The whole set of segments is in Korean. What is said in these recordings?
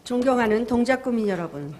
존경하는 동작구민 여러분,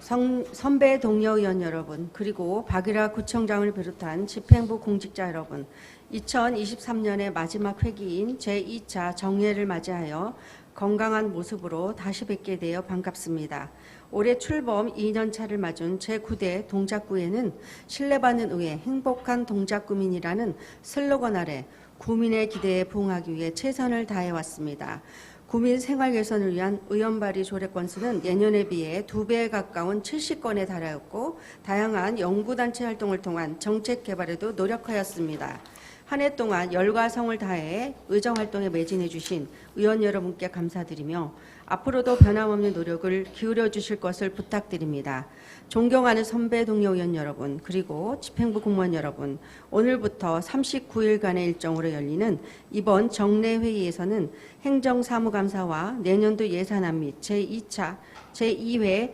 선배 동료 의원 여러분, 그리고 박일하 구청장을 비롯한 집행부 공직자 여러분, 2023년의 마지막 회기인 제2차 정례를 맞이하여 건강한 모습으로 다시 뵙게 되어 반갑습니다. 올해 출범 2년차를 맞은 제9대 동작구에는 신뢰받는 의회 행복한 동작구민이라는 슬로건 아래 구민의 기대에 부응하기 위해 최선을 다해왔습니다. 구민 생활 개선을 위한 의원 발의 조례 건수는 예년에 비해 2배에 가까운 70건에 달하였고 다양한 연구단체 활동을 통한 정책 개발에도 노력하였습니다. 한 해 동안 열과 성을 다해 의정활동에 매진해 주신 의원 여러분께 감사드리며 앞으로도 변함없는 노력을 기울여 주실 것을 부탁드립니다. 존경하는 선배 동료 의원 여러분, 그리고 집행부 공무원 여러분, 오늘부터 39일간의 일정으로 열리는 이번 정례회의에서는 행정사무감사와 내년도 예산안 및 제2회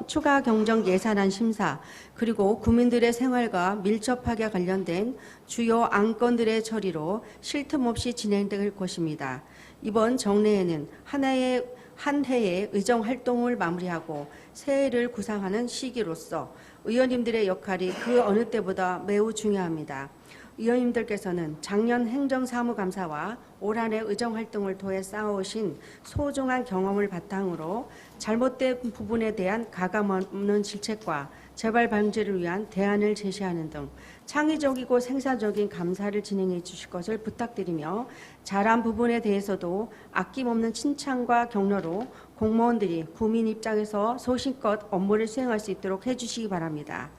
추가 경정 예산안 심사, 그리고 국민들의 생활과 밀접하게 관련된 주요 안건들의 처리로 쉴 틈 없이 진행될 것입니다. 이번 정례에는 한 해의 의정 활동을 마무리하고 새해를 구상하는 시기로서 의원님들의 역할이 그 어느 때보다 매우 중요합니다. 의원님들께서는 작년 행정사무감사와 올 한 해 의정활동을 통해 쌓아오신 소중한 경험을 바탕으로 잘못된 부분에 대한 가감없는 질책과 재발 방지를 위한 대안을 제시하는 등 창의적이고 생산적인 감사를 진행해 주실 것을 부탁드리며 잘한 부분에 대해서도 아낌없는 칭찬과 격려로 공무원들이 구민 입장에서 소신껏 업무를 수행할 수 있도록 해주시기 바랍니다.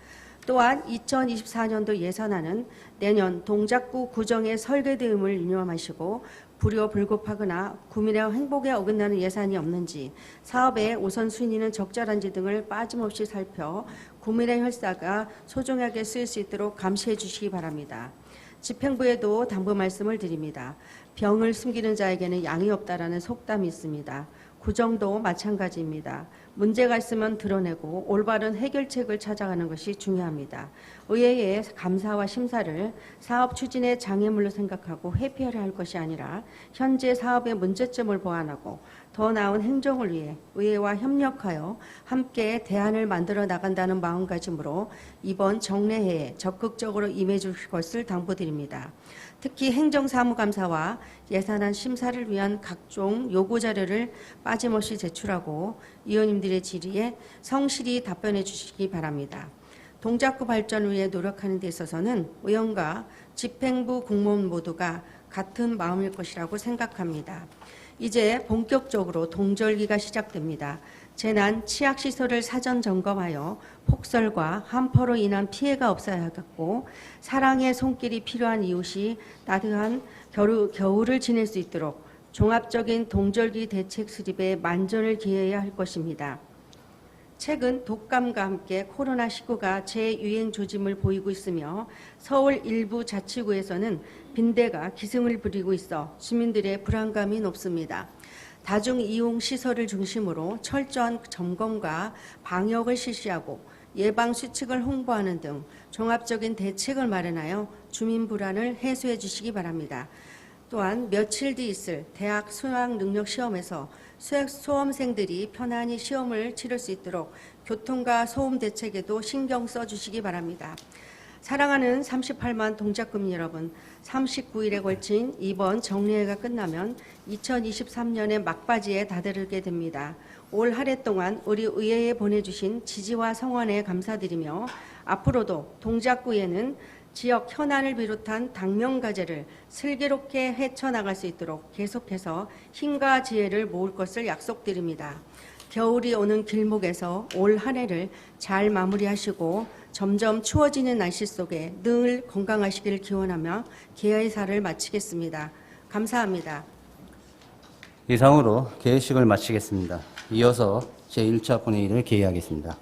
또한 2024년도 예산안은 내년 동작구 구정의 설계대음을 유념하시고 불효 불급하거나 구민의 행복에 어긋나는 예산이 없는지, 사업의 우선순위는 적절한지 등을 빠짐없이 살펴 구민의 혈사가 소중하게 쓰일 수 있도록 감시해 주시기 바랍니다. 집행부에도 당부 말씀을 드립니다. 병을 숨기는 자에게는 양이 없다라는 속담이 있습니다. 구정도 마찬가지입니다. 문제가 있으면 드러내고 올바른 해결책을 찾아가는 것이 중요합니다. 의회의 감사와 심사를 사업 추진의 장애물로 생각하고 회피하려 할 것이 아니라 현재 사업의 문제점을 보완하고 더 나은 행정을 위해 의회와 협력하여 함께 대안을 만들어 나간다는 마음가짐으로 이번 정례회에 적극적으로 임해 주실 것을 당부드립니다. 특히 행정사무감사와 예산안 심사를 위한 각종 요구자료를 빠짐없이 제출하고 의원님들의 질의에 성실히 답변해 주시기 바랍니다. 동작구 발전을 위해 노력하는 데 있어서는 의원과 집행부 공무원 모두가 같은 마음일 것이라고 생각합니다. 이제 본격적으로 동절기가 시작됩니다. 재난 취약시설을 사전 점검하여 폭설과 한파로 인한 피해가 없어야겠고 사랑의 손길이 필요한 이웃이 따뜻한 겨울을 지낼 수 있도록 종합적인 동절기 대책 수립에 만전을 기해야 할 것입니다. 최근 독감과 함께 코로나19가 재유행 조짐을 보이고 있으며 서울 일부 자치구에서는 빈대가 기승을 부리고 있어 주민들의 불안감이 높습니다. 다중이용시설을 중심으로 철저한 점검과 방역을 실시하고 예방수칙을 홍보하는 등 종합적인 대책을 마련하여 주민 불안을 해소해 주시기 바랍니다. 또한 며칠 뒤 있을 대학 수학능력시험에서 수험생들이 편안히 시험을 치를 수 있도록 교통과 소음 대책에도 신경 써주시기 바랍니다. 사랑하는 38만 동작구민 여러분, 39일에 걸친 이번 정례회가 끝나면 2023년의 막바지에 다다르게 됩니다. 올 한 해 동안 우리 의회에 보내주신 지지와 성원에 감사드리며 앞으로도 동작구에는 지역 현안을 비롯한 당면과제를 슬기롭게 헤쳐나갈 수 있도록 계속해서 힘과 지혜를 모을 것을 약속드립니다. 겨울이 오는 길목에서 올 한 해를 잘 마무리하시고 점점 추워지는 날씨 속에 늘 건강하시기를 기원하며 개회사를 마치겠습니다. 감사합니다. 이상으로 개회식을 마치겠습니다. 이어서 제1차 본회의를 개의하겠습니다.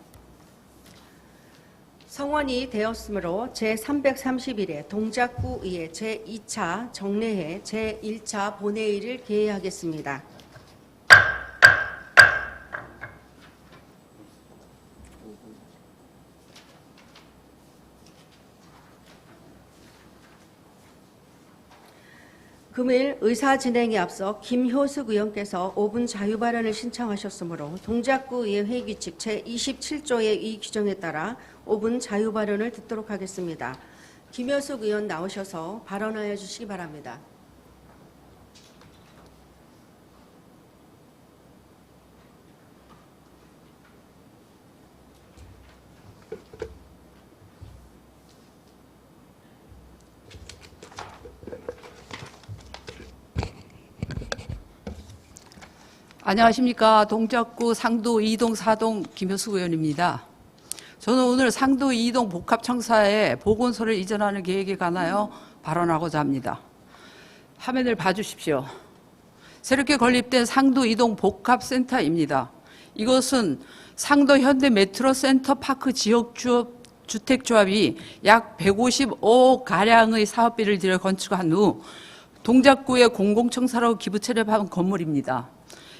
성원이 되었으므로 제331회 동작구 의회 제2차 정례회 제1차 본회의를 개회하겠습니다. 금일 의사 진행에 앞서 김효숙 의원께서 5분 자유 발언을 신청하셨으므로 동작구의 회의규칙 제27조의 이 규정에 따라 5분 자유 발언을 듣도록 하겠습니다. 김효숙 의원 나오셔서 발언하여 주시기 바랍니다. 안녕하십니까. 동작구 상도 2동 4동 김효숙 의원입니다. 저는 오늘 상도 2동 복합청사에 보건소를 이전하는 계획에 관하여 발언하고자 합니다. 화면을 봐주십시오. 새롭게 건립된 상도 2동 복합센터입니다. 이것은 상도 현대 메트로 센터 파크 지역 주택조합이 약 155억 가량의 사업비를 들여 건축한 후 동작구의 공공청사로 기부 체납한 건물입니다.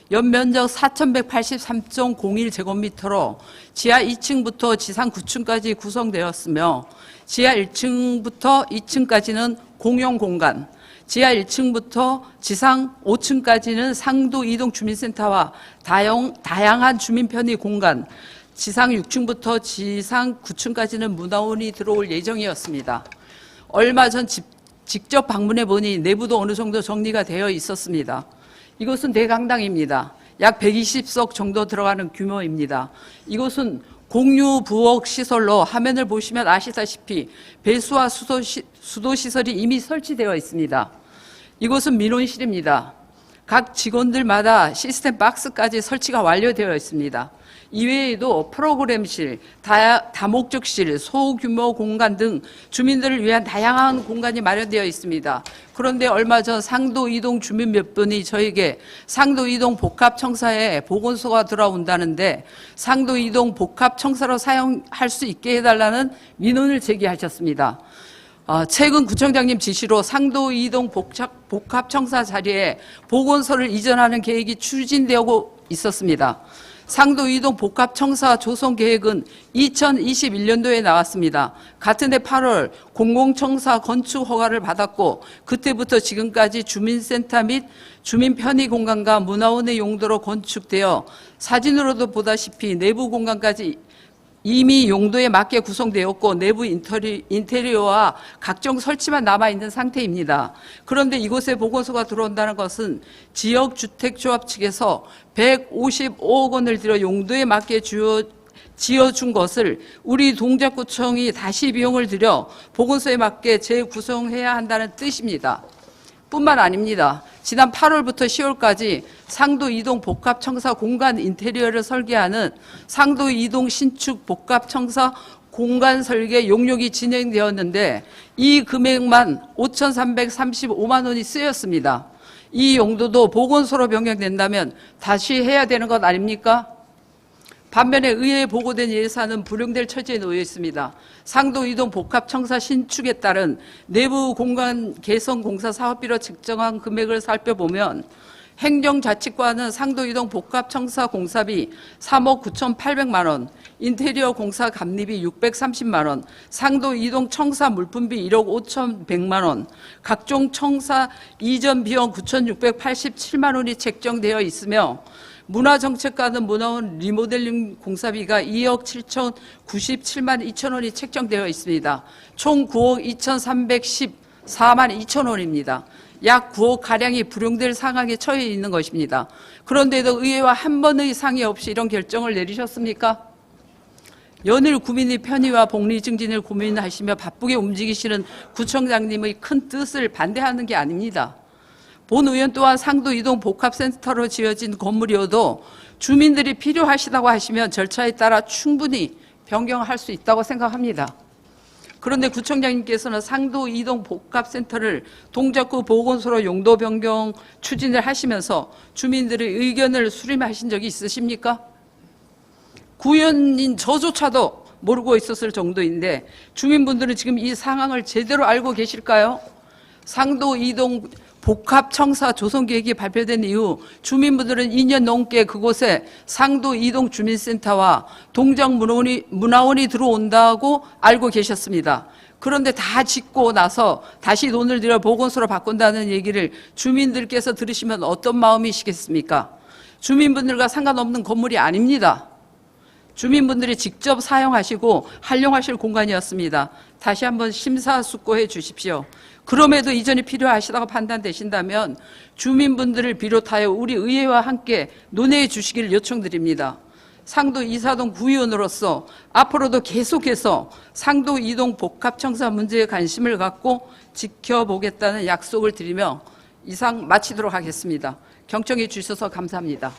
연면적 4,183.01제곱미터로 지하 2층부터 지상 9층까지 구성되었으며 지하 1층부터 2층까지는 공용 공간, 지하 1층부터 지상 5층까지는 상도 이동 주민센터와 다양한 주민 편의 공간, 지상 6층부터 지상 9층까지는 문화원이 들어올 예정이었습니다. 얼마 전 직접 방문해 보니 내부도 어느 정도 정리가 되어 있었습니다. 이곳은 대강당입니다. 약 120석 정도 들어가는 규모입니다. 이곳은 공유 부엌 시설로 화면을 보시면 아시다시피 배수와 수도 시설이 이미 설치되어 있습니다. 이곳은 민원실입니다. 각 직원들마다 시스템 박스까지 설치가 완료되어 있습니다. 이외에도 프로그램실, 다목적실, 소규모 공간 등 주민들을 위한 다양한 공간이 마련되어 있습니다. 그런데 얼마 전 상도 이동 주민 몇 분이 저에게 상도 이동 복합청사에 보건소가 들어온다는데 상도 이동 복합청사로 사용할 수 있게 해달라는 민원을 제기하셨습니다. 최근 구청장님 지시로 상도 이동 복합청사 자리에 보건소를 이전하는 계획이 추진되고 있었습니다. 상도 이동 복합청사 조성 계획은 2021년도에 나왔습니다. 같은 해 8월 공공청사 건축 허가를 받았고 그때부터 지금까지 주민센터 및 주민 편의 공간과 문화원의 용도로 건축되어 사진으로도 보다시피 내부 공간까지 이미 용도에 맞게 구성되었고 내부 인테리어와 각종 설치만 남아있는 상태입니다. 그런데 이곳에 보건소가 들어온다는 것은 지역주택조합 측에서 155억 원을 들여 용도에 맞게 지어준 것을 우리 동작구청이 다시 비용을 들여 보건소에 맞게 재구성해야 한다는 뜻입니다. 뿐만 아닙니다. 지난 8월부터 10월까지 상도 이동 복합청사 공간 인테리어를 설계하는 상도 이동 신축 복합청사 공간 설계 용역이 진행되었는데 이 금액만 5,335만 원이 쓰였습니다. 이 용도도 보건소로 변경된다면 다시 해야 되는 것 아닙니까? 반면에 의회에 보고된 예산은 불용될 처지에 놓여 있습니다. 상도 이동 복합청사 신축에 따른 내부 공간 개선 공사 사업비로 책정한 금액을 살펴보면 행정자치과는 상도 이동 복합청사 공사비 3억 9,800만 원, 인테리어 공사 감리비 630만 원, 상도 이동 청사 물품비 1억 5,100만 원, 각종 청사 이전 비용 9,687만 원이 책정되어 있으며 문화정책과는 문화원 리모델링 공사비가 2억 7,097만 2천 원이 책정되어 있습니다. 총 9억 2,314만 2천 원입니다. 약 9억 가량이 불용될 상황에 처해 있는 것입니다. 그런데도 의회와 한 번의 상의 없이 이런 결정을 내리셨습니까? 연일 구민의 편의와 복리 증진을 고민하시며 바쁘게 움직이시는 구청장님의 큰 뜻을 반대하는 게 아닙니다. 본 의원 또한 상도 이동 복합센터로 지어진 건물이어도 주민들이 필요하시다고 하시면 절차에 따라 충분히 변경할 수 있다고 생각합니다. 그런데 구청장님께서는 상도 이동 복합센터를 동작구 보건소로 용도 변경 추진을 하시면서 주민들의 의견을 수렴하신 적이 있으십니까? 구의원인 저조차도 모르고 있었을 정도인데 주민분들은 지금 이 상황을 제대로 알고 계실까요? 상도 이동 복합청사 조성계획이 발표된 이후 주민분들은 2년 넘게 그곳에 상도 이동 주민센터와 동작 문화원이 들어온다고 알고 계셨습니다. 그런데 다 짓고 나서 다시 돈을 들여 보건소로 바꾼다는 얘기를 주민들께서 들으시면 어떤 마음이시겠습니까? 주민분들과 상관없는 건물이 아닙니다. 주민분들이 직접 사용하시고 활용하실 공간이었습니다. 다시 한번 심사숙고해 주십시오. 그럼에도 이전이 필요하시다고 판단되신다면 주민분들을 비롯하여 우리 의회와 함께 논의해 주시기를 요청드립니다. 상도 이사동 구의원으로서 앞으로도 계속해서 상도 이동 복합청사 문제에 관심을 갖고 지켜보겠다는 약속을 드리며 이상 마치도록 하겠습니다. 경청해 주셔서 감사합니다.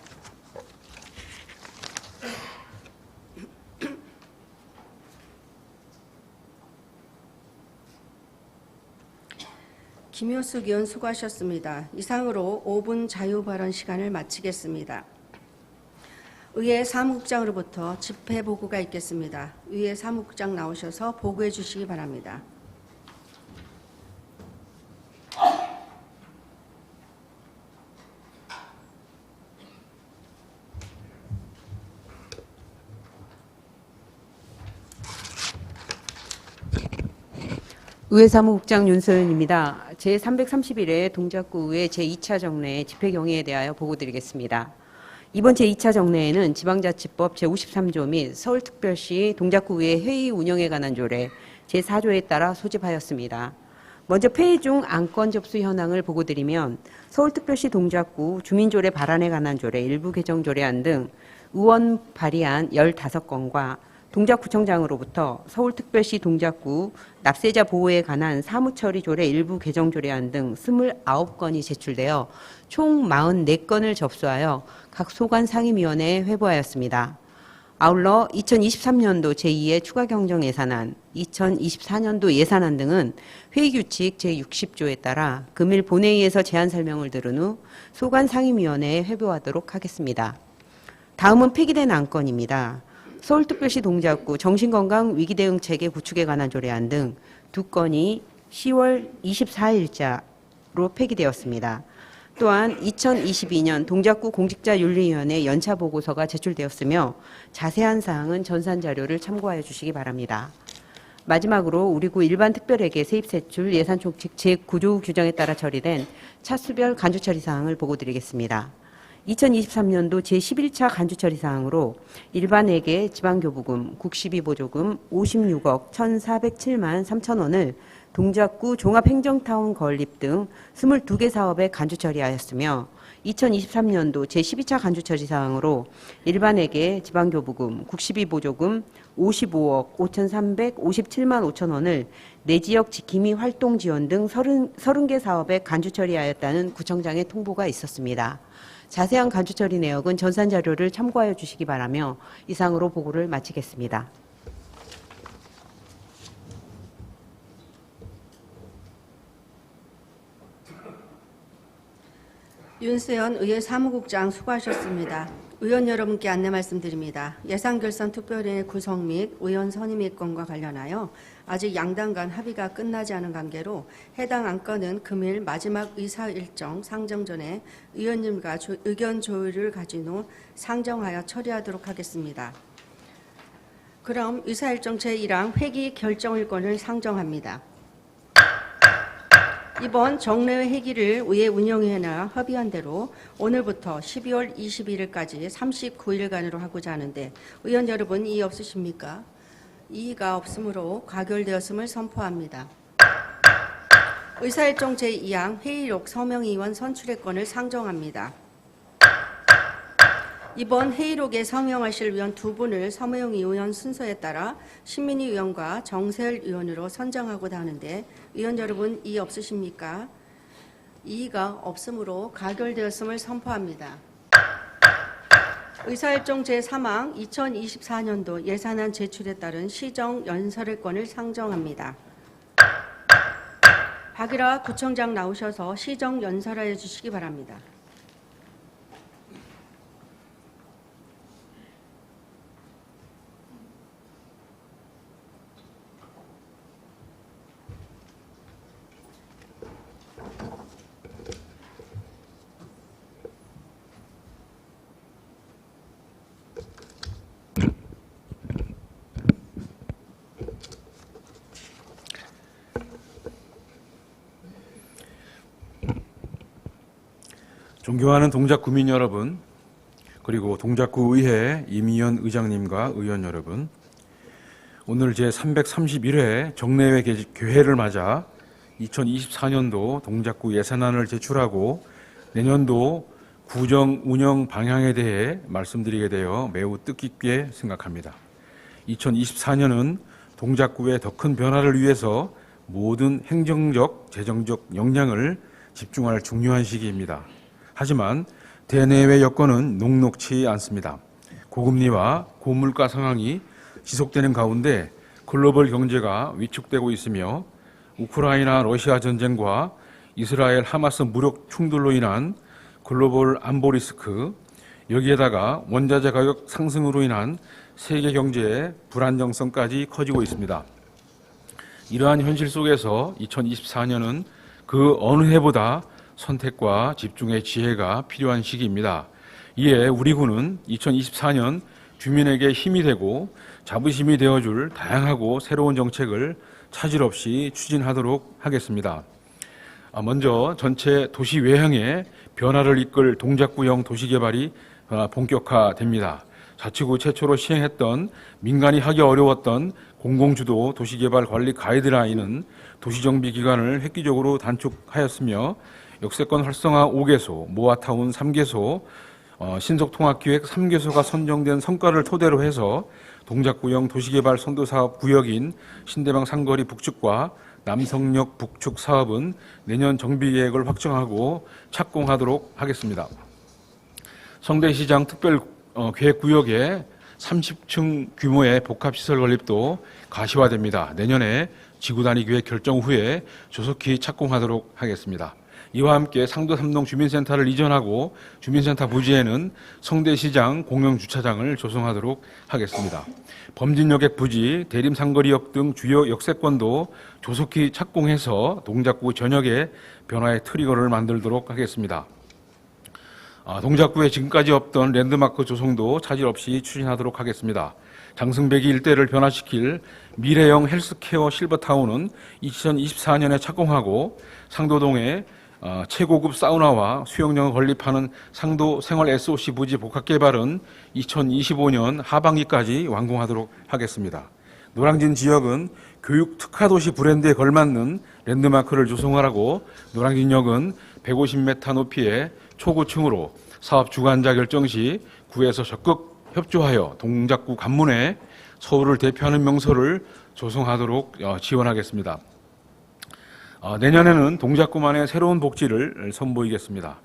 김효숙 의원 수고하셨습니다. 이상으로 5분 자유발언 시간을 마치겠습니다. 의회 사무국장으로부터 집회 보고가 있겠습니다. 의회 사무국장 나오셔서 보고해 주시기 바랍니다. 의회 사무국장 윤소연입니다. 제331회 동작구 의회 제2차 정례 집회 경위에 대하여 보고드리겠습니다. 이번 제2차 정례에는 지방자치법 제53조 및 서울특별시 동작구 의회 회의 운영에 관한 조례 제4조에 따라 소집하였습니다. 먼저 회의 중 안건 접수 현황을 보고드리면 서울특별시 동작구 주민조례 발안에 관한 조례 일부 개정 조례안 등 의원 발의안 15건과 동작구청장으로부터 서울특별시 동작구 납세자 보호에 관한 사무처리 조례 일부 개정 조례안 등 29건이 제출되어 총 44건을 접수하여 각 소관 상임위원회에 회부하였습니다. 아울러 2023년도 제2의 추가경정 예산안, 2024년도 예산안 등은 회의규칙 제60조에 따라 금일 본회의에서 제안 설명을 들은 후 소관 상임위원회에 회부하도록 하겠습니다. 다음은 폐기된 안건입니다. 서울특별시 동작구 정신건강 위기대응체계 구축에 관한 조례안 등 2건이 10월 24일자로 폐기되었습니다. 또한 2022년 동작구 공직자윤리위원회 연차보고서가 제출되었으며 자세한 사항은 전산자료를 참고하여 주시기 바랍니다. 마지막으로 우리 구 일반 특별회계 세입세출 예산총칙 제9조 규정에 따라 처리된 차수별 간주처리 사항을 보고드리겠습니다. 2023년도 제11차 간주처리 사항으로 일반회계 지방교부금, 국시비보조금 56억 1,407만 3천 원을 동작구 종합행정타운 건립 등 22개 사업에 간주처리하였으며 2023년도 제12차 간주처리 사항으로 일반회계 지방교부금, 국시비보조금 55억 5,357만 5천 원을 내지역 지킴이 활동 지원 등 30개 사업에 간주처리하였다는 구청장의 통보가 있었습니다. 자세한 간주처리 내역은 전산자료를 참고하여 주시기 바라며 이상으로 보고를 마치겠습니다. 윤세현 의회 사무국장 수고하셨습니다. 의원 여러분께 안내 말씀드립니다. 예산결산특별위원회 구성 및 의원 선임 건과 관련하여 아직 양당 간 합의가 끝나지 않은 관계로 해당 안건은 금일 마지막 의사 일정 상정 전에 의원님과 의견 조율을 가진 후 상정하여 처리하도록 하겠습니다. 그럼 의사 일정 제1항 회기 결정일권을 상정합니다. 이번 정례회 회기를 의회 운영위원회와 협의한 대로 오늘부터 12월 21일까지 39일간으로 하고자 하는데 의원 여러분 이의 없으십니까? 이의가 없으므로 가결되었음을 선포합니다. 의사일정 제2항 회의록 서명의원 선출의권을 상정합니다. 이번 회의록에 서명하실 위원 2분을 서명 의원 순서에 따라 신민희 의원과 정세열 의원으로 선정하고자 하는데 의원 여러분 이의 없으십니까? 이의가 없으므로 가결되었음을 선포합니다. 의사일정 제3항 2024년도 예산안 제출에 따른 시정 연설의권을 상정합니다. 박일하 구청장 나오셔서 시정 연설하여 주시기 바랍니다. 존경하는 동작구민 여러분, 그리고 동작구의회 이미연 의장님과 의원 여러분, 오늘 제331회 정례회 개회를 맞아 2024년도 동작구 예산안을 제출하고 내년도 구정 운영 방향에 대해 말씀드리게 되어 매우 뜻깊게 생각합니다. 2024년은 동작구의 더 큰 변화를 위해서 모든 행정적, 재정적 역량을 집중할 중요한 시기입니다. 하지만 대내외 여건은 녹록치 않습니다. 고금리와 고물가 상황이 지속되는 가운데 글로벌 경제가 위축되고 있으며 우크라이나 러시아 전쟁과 이스라엘 하마스 무력 충돌로 인한 글로벌 안보 리스크, 여기에다가 원자재 가격 상승으로 인한 세계 경제의 불안정성까지 커지고 있습니다. 이러한 현실 속에서 2024년은 그 어느 해보다 선택과 집중의 지혜가 필요한 시기입니다. 이에 우리 군은 2024년 주민에게 힘이 되고 자부심이 되어줄 다양하고 새로운 정책을 차질 없이 추진하도록 하겠습니다. 먼저 전체 도시 외형의 변화를 이끌 동작구형 도시개발이 본격화됩니다. 자치구 최초로 시행했던 민간이 하기 어려웠던 공공주도 도시개발 관리 가이드라인은 도시정비 기간을 획기적으로 단축하였으며 역세권 활성화 5개소, 모아타운 3개소, 신속통합기획 3개소가 선정된 성과를 토대로 해서 동작구형 도시개발 선도사업 구역인 신대방 상거리 북측과 남성역 북측 사업은 내년 정비계획을 확정하고 착공하도록 하겠습니다. 성대시장 특별계획구역에 30층 규모의 복합시설 건립도 가시화됩니다. 내년에 지구단위 계획 결정 후에 조속히 착공하도록 하겠습니다. 이와 함께 상도 3동 주민센터를 이전하고 주민센터 부지에는 성대시장 공영주차장을 조성하도록 하겠습니다. 범진여객 부지, 대림상거리역 등 주요 역세권도 조속히 착공해서 동작구 전역에 변화의 트리거를 만들도록 하겠습니다. 동작구에 지금까지 없던 랜드마크 조성도 차질 없이 추진하도록 하겠습니다. 장승배기 일대를 변화시킬 미래형 헬스케어 실버타운은 2024년에 착공하고 상도동에 최고급 사우나와 수영장을 건립하는 상도 생활 SOC 부지 복합 개발은 2025년 하반기까지 완공하도록 하겠습니다. 노량진 지역은 교육 특화도시 브랜드에 걸맞는 랜드마크를 조성하라고 노량진역은 150m 높이의 초고층으로 사업 주관자 결정 시 구에서 적극 협조하여 동작구 관문에 서울을 대표하는 명소를 조성하도록 지원하겠습니다. 내년에는 동작구만의 새로운 복지를 선보이겠습니다.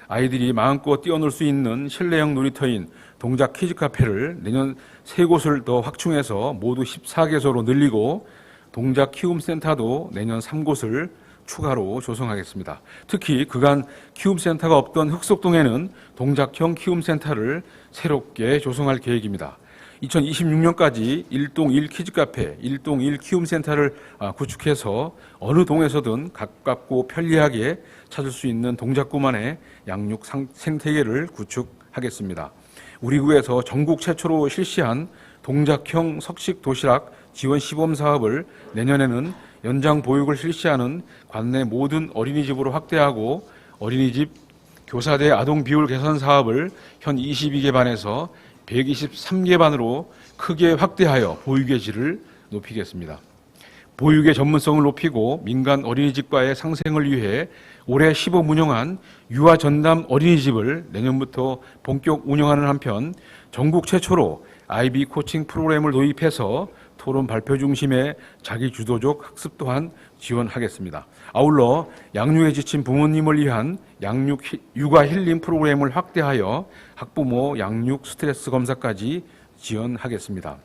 아이들이 마음껏 뛰어놀 수 있는 실내형 놀이터인 동작 키즈카페를 내년 3곳을 더 확충해서 모두 14개소로 늘리고 동작 키움센터도 내년 3곳을 추가로 조성하겠습니다. 특히 그간 키움센터가 없던 흑석동에는 동작형 키움센터를 새롭게 조성할 계획입니다. 2026년까지 1동 1 키즈카페, 1동 1 키움센터를 구축해서 어느 동에서든 가깝고 편리하게 찾을 수 있는 동작구만의 양육 생태계를 구축하겠습니다. 우리 구에서 전국 최초로 실시한 동작형 석식 도시락 지원 시범 사업을 내년에는 연장 보육을 실시하는 관내 모든 어린이집으로 확대하고 어린이집 교사대 아동 비율 개선 사업을 현 22개 반에서 123개 반으로 크게 확대하여 보육의 질을 높이겠습니다. 보육의 전문성을 높이고 민간 어린이집과의 상생을 위해 올해 시범 운영한 유아 전담 어린이집을 내년부터 본격 운영하는 한편 전국 최초로 IB 코칭 프로그램을 도입해서 토론 발표 중심의 자기 주도적 학습 또한 지원하겠습니다. 아울러 양육에 지친 부모님을 위한 양육 육아 힐링 프로그램을 확대하여 학부모 양육 스트레스 검사까지 지원하겠습니다.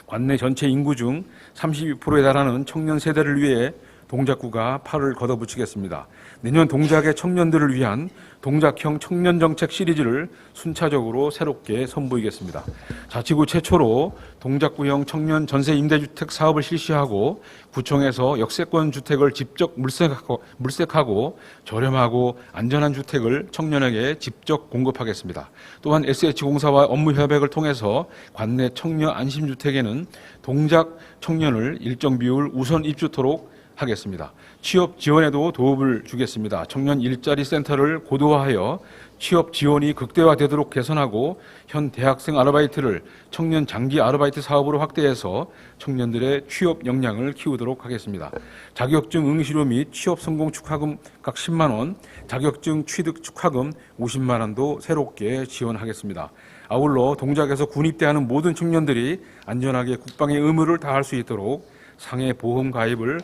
관내 전체 인구 중 32%에 달하는 청년 세대를 위해 동작구가 팔을 걷어붙이겠습니다. 내년 동작의 청년들을 위한 동작형 청년정책 시리즈를 순차적으로 새롭게 선보이겠습니다. 자치구 최초로 동작구형 청년 전세 임대주택 사업을 실시하고 구청에서 역세권 주택을 직접 물색하고 저렴하고 안전한 주택을 청년에게 직접 공급하겠습니다. 또한 SH공사와 업무 협약을 통해서 관내 청년 안심주택에는 동작 청년을 일정 비율 우선 입주토록 하겠습니다. 취업 지원에도 도움을 주겠습니다. 청년 일자리 센터를 고도화하여 취업 지원이 극대화되도록 개선하고 현 대학생 아르바이트를 청년 장기 아르바이트 사업으로 확대해서 청년들의 취업 역량을 키우도록 하겠습니다. 자격증 응시료 및 취업 성공 축하금 각 10만 원, 자격증 취득 축하금 50만 원도 새롭게 지원하겠습니다. 아울러 동작에서 군입대하는 모든 청년들이 안전하게 국방의 의무를 다할 수 있도록 상해 보험 가입을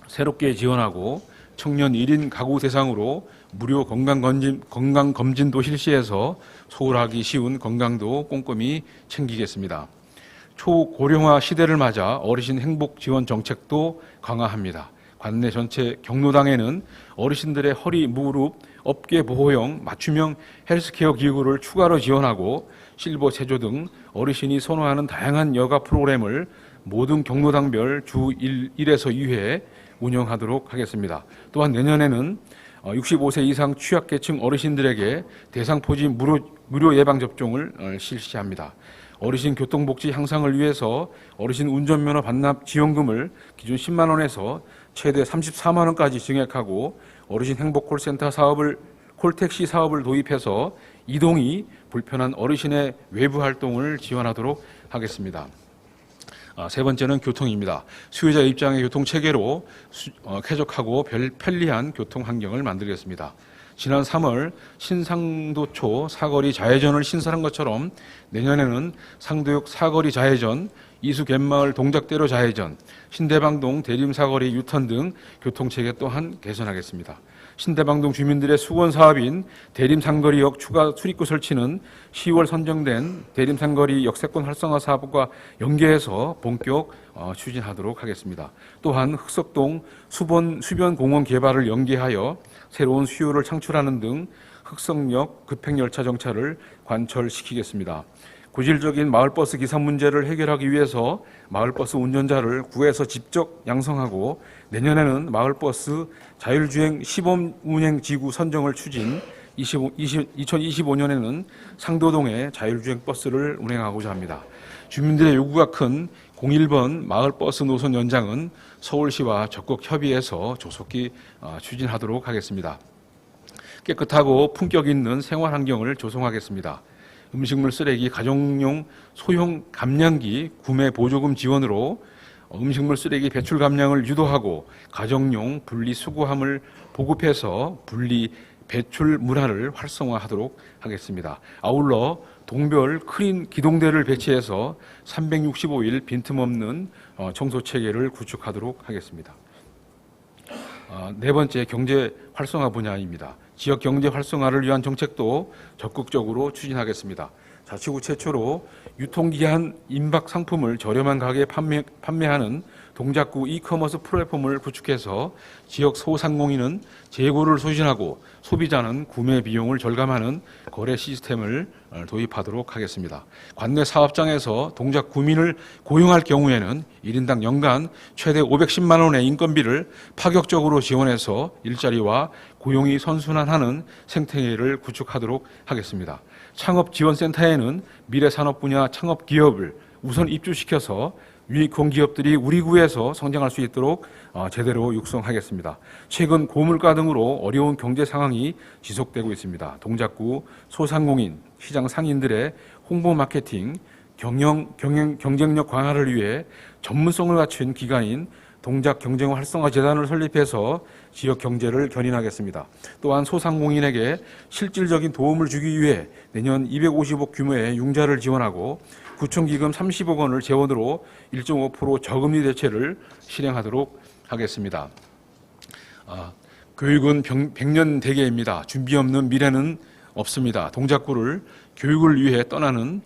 새롭게 지원하고 청년 1인 가구 대상으로 무료 건강검진도 실시해서 소홀하기 쉬운 건강도 꼼꼼히 챙기겠습니다. 초고령화 시대를 맞아 어르신 행복 지원 정책도 강화합니다. 관내 전체 경로당에는 어르신들의 허리, 무릎, 어깨 보호형 맞춤형 헬스케어 기구를 추가로 지원하고 실버 체조 등 어르신이 선호하는 다양한 여가 프로그램을 모든 경로당별 주 1에서 2회 운영하도록 하겠습니다. 또한 내년에는 65세 이상 취약계층 어르신들에게 대상포지 무료 예방접종을 실시합니다. 어르신 교통복지 향상을 위해서 어르신 운전면허 반납 지원금을 기존 10만 원에서 최대 34만 원까지 증액하고 어르신 행복콜센터 사업을 콜택시 사업을 도입해서 이동이 불편한 어르신의 외부 활동을 지원하도록 하겠습니다. 세 번째는 교통입니다. 수요자 입장의 교통체계로 쾌적하고 편리한 교통 환경을 만들겠습니다. 지난 3월 신상도초 사거리 좌회전을 신설한 것처럼 내년에는 상도역 사거리 좌회전, 이수갯마을 동작대로 좌회전, 신대방동 대림사거리 유턴 등 교통체계 또한 개선하겠습니다. 신대방동 주민들의 수건사업인 대림상거리역 추가 출입구 설치는 10월 선정된 대림상거리 역세권 활성화 사업과 연계해서 본격 추진하도록 하겠습니다. 또한 흑석동 수변공원 개발을 연계하여 새로운 수요를 창출하는 등 흑석역 급행열차 정차를 관철시키겠습니다. 고질적인 마을버스 기사 문제를 해결하기 위해서 마을버스 운전자를 구해서 직접 양성하고 내년에는 마을버스 자율주행 시범 운행 지구 선정을 추진, 2025년에는 상도동에 자율주행 버스를 운행하고자 합니다. 주민들의 요구가 큰 01번 마을버스 노선 연장은 서울시와 적극 협의해서 조속히 추진하도록 하겠습니다. 깨끗하고 품격 있는 생활 환경을 조성하겠습니다. 음식물 쓰레기 가정용 소형 감량기 구매 보조금 지원으로 음식물 쓰레기 배출 감량을 유도하고 가정용 분리수거함을 보급해서 분리 배출 문화를 활성화하도록 하겠습니다. 아울러 동별 크린 기동대를 배치해서 365일 빈틈없는 청소 체계를 구축하도록 하겠습니다. 네 번째, 경제 활성화 분야입니다. 지역 경제 활성화를 위한 정책도 적극적으로 추진하겠습니다. 자치구 최초로 유통기한 임박 상품을 저렴한 가격에 판매하는 동작구 이커머스 플랫폼을 구축해서 지역 소상공인은 재고를 소진하고 소비자는 구매 비용을 절감하는 거래 시스템을 도입하도록 하겠습니다. 관내 사업장에서 동작 구민을 고용할 경우에는 1인당 연간 최대 510만 원의 인건비를 파격적으로 지원해서 일자리와 고용이 선순환하는 생태계를 구축하도록 하겠습니다. 창업지원센터에는 미래산업 분야 창업기업을 우선 입주시켜서 유니콘 기업들이 우리 구에서 성장할 수 있도록 제대로 육성하겠습니다. 최근 고물가 등으로 어려운 경제 상황이 지속되고 있습니다. 동작구 소상공인, 시장 상인들의 홍보 마케팅, 경쟁력 강화를 위해 전문성을 갖춘 기관인 동작 경쟁 활성화 재단을 설립해서 지역 경제를 견인하겠습니다. 또한 소상공인에게 실질적인 도움을 주기 위해 내년 250억 규모의 융자를 지원하고 구청기금 30억 원을 재원으로 1.5% 저금리 대책을 실행하도록 하겠습니다. 교육은 100년 대계입니다. 준비 없는 미래는 없습니다. 동작구를 교육을 위해 떠나는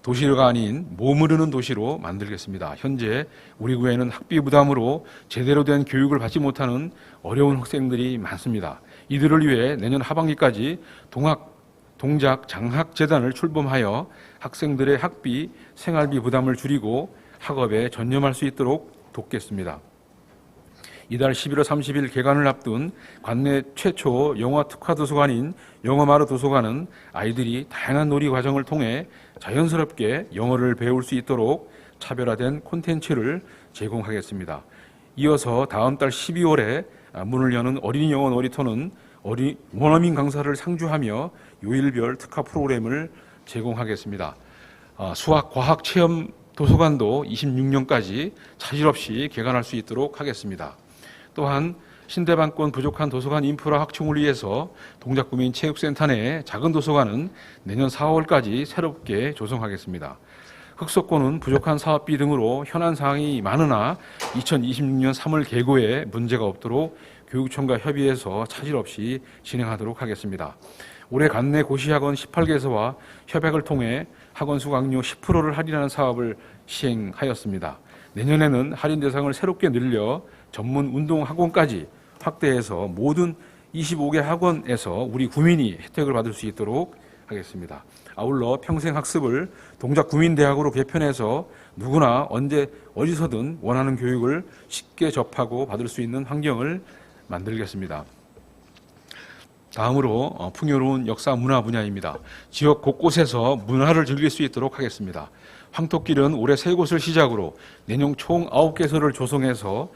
도시가 아닌 머무르는 도시로 만들겠습니다. 현재 우리 구에는 학비 부담으로 제대로 된 교육을 받지 못하는 어려운 학생들이 많습니다. 이들을 위해 내년 하반기까지 동작 장학재단을 출범하여 학생들의 학비, 생활비 부담을 줄이고 학업에 전념할 수 있도록 돕겠습니다. 이달 11월 30일 개관을 앞둔 관내 최초 영어 특화 도서관인 영어마루 도서관은 아이들이 다양한 놀이 과정을 통해 자연스럽게 영어를 배울 수 있도록 차별화된 콘텐츠를 제공하겠습니다. 이어서 다음 달 12월에 문을 여는 어린이 영어 놀이터는 원어민 강사를 상주하며 요일별 특화 프로그램을 제공하겠습니다. 수학, 과학 체험 도서관도 26년까지 차질 없이 개관할 수 있도록 하겠습니다. 또한 신대방권 부족한 도서관 인프라 확충을 위해서 동작구민 체육센터 내 작은 도서관은 내년 4월까지 새롭게 조성하겠습니다. 흑석고는 부족한 사업비 등으로 현안 사항이 많으나 2026년 3월 개고에 문제가 없도록 교육청과 협의해서 차질 없이 진행하도록 하겠습니다. 올해 관내 고시학원 18개소와 협약을 통해 학원 수강료 10%를 할인하는 사업을 시행하였습니다. 내년에는 할인 대상을 새롭게 늘려 전문 운동학원까지 확대해서 모든 25개 학원에서 우리 구민이 혜택을 받을 수 있도록 하겠습니다. 아울러 평생학습을 동작구민대학으로 개편해서 누구나 언제 어디서든 원하는 교육을 쉽게 접하고 받을 수 있는 환경을 만들겠습니다. 다음으로 풍요로운 역사 문화 분야입니다. 지역 곳곳에서 문화를 즐길 수 있도록 하겠습니다. 황토길은 올해 3곳을 시작으로 내년 총 9개소를 조성해서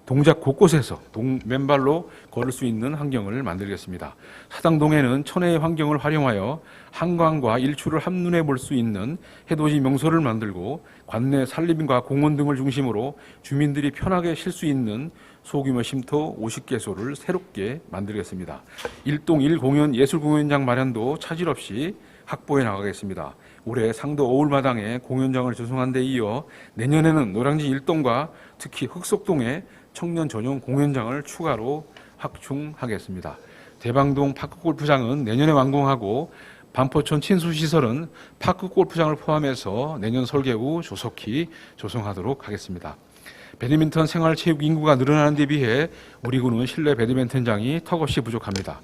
동작 곳곳에서 맨발로 걸을 수 있는 환경을 만들겠습니다. 사당동에는 천혜의 환경을 활용하여 한강과 일출을 한눈에 볼 수 있는 해돋이 명소를 만들고 관내 산림과 공원 등을 중심으로 주민들이 편하게 쉴 수 있는 소규모 쉼터 50개소를 새롭게 만들겠습니다. 1동 1공연 예술공연장 마련도 차질 없이 확보해 나가겠습니다. 올해 상도 어울마당에 공연장을 조성한 데 이어 내년에는 노량진 1동과 특히 흑석동에 청년 전용 공연장을 추가로 확충하겠습니다. 대방동 파크골프장은 내년에 완공하고 반포천 친수시설은 파크골프장을 포함해서 내년 설계 후 조속히 조성하도록 하겠습니다. 배드민턴 생활체육 인구가 늘어나는 데 비해 우리 군은 실내 배드민턴장이 턱없이 부족합니다.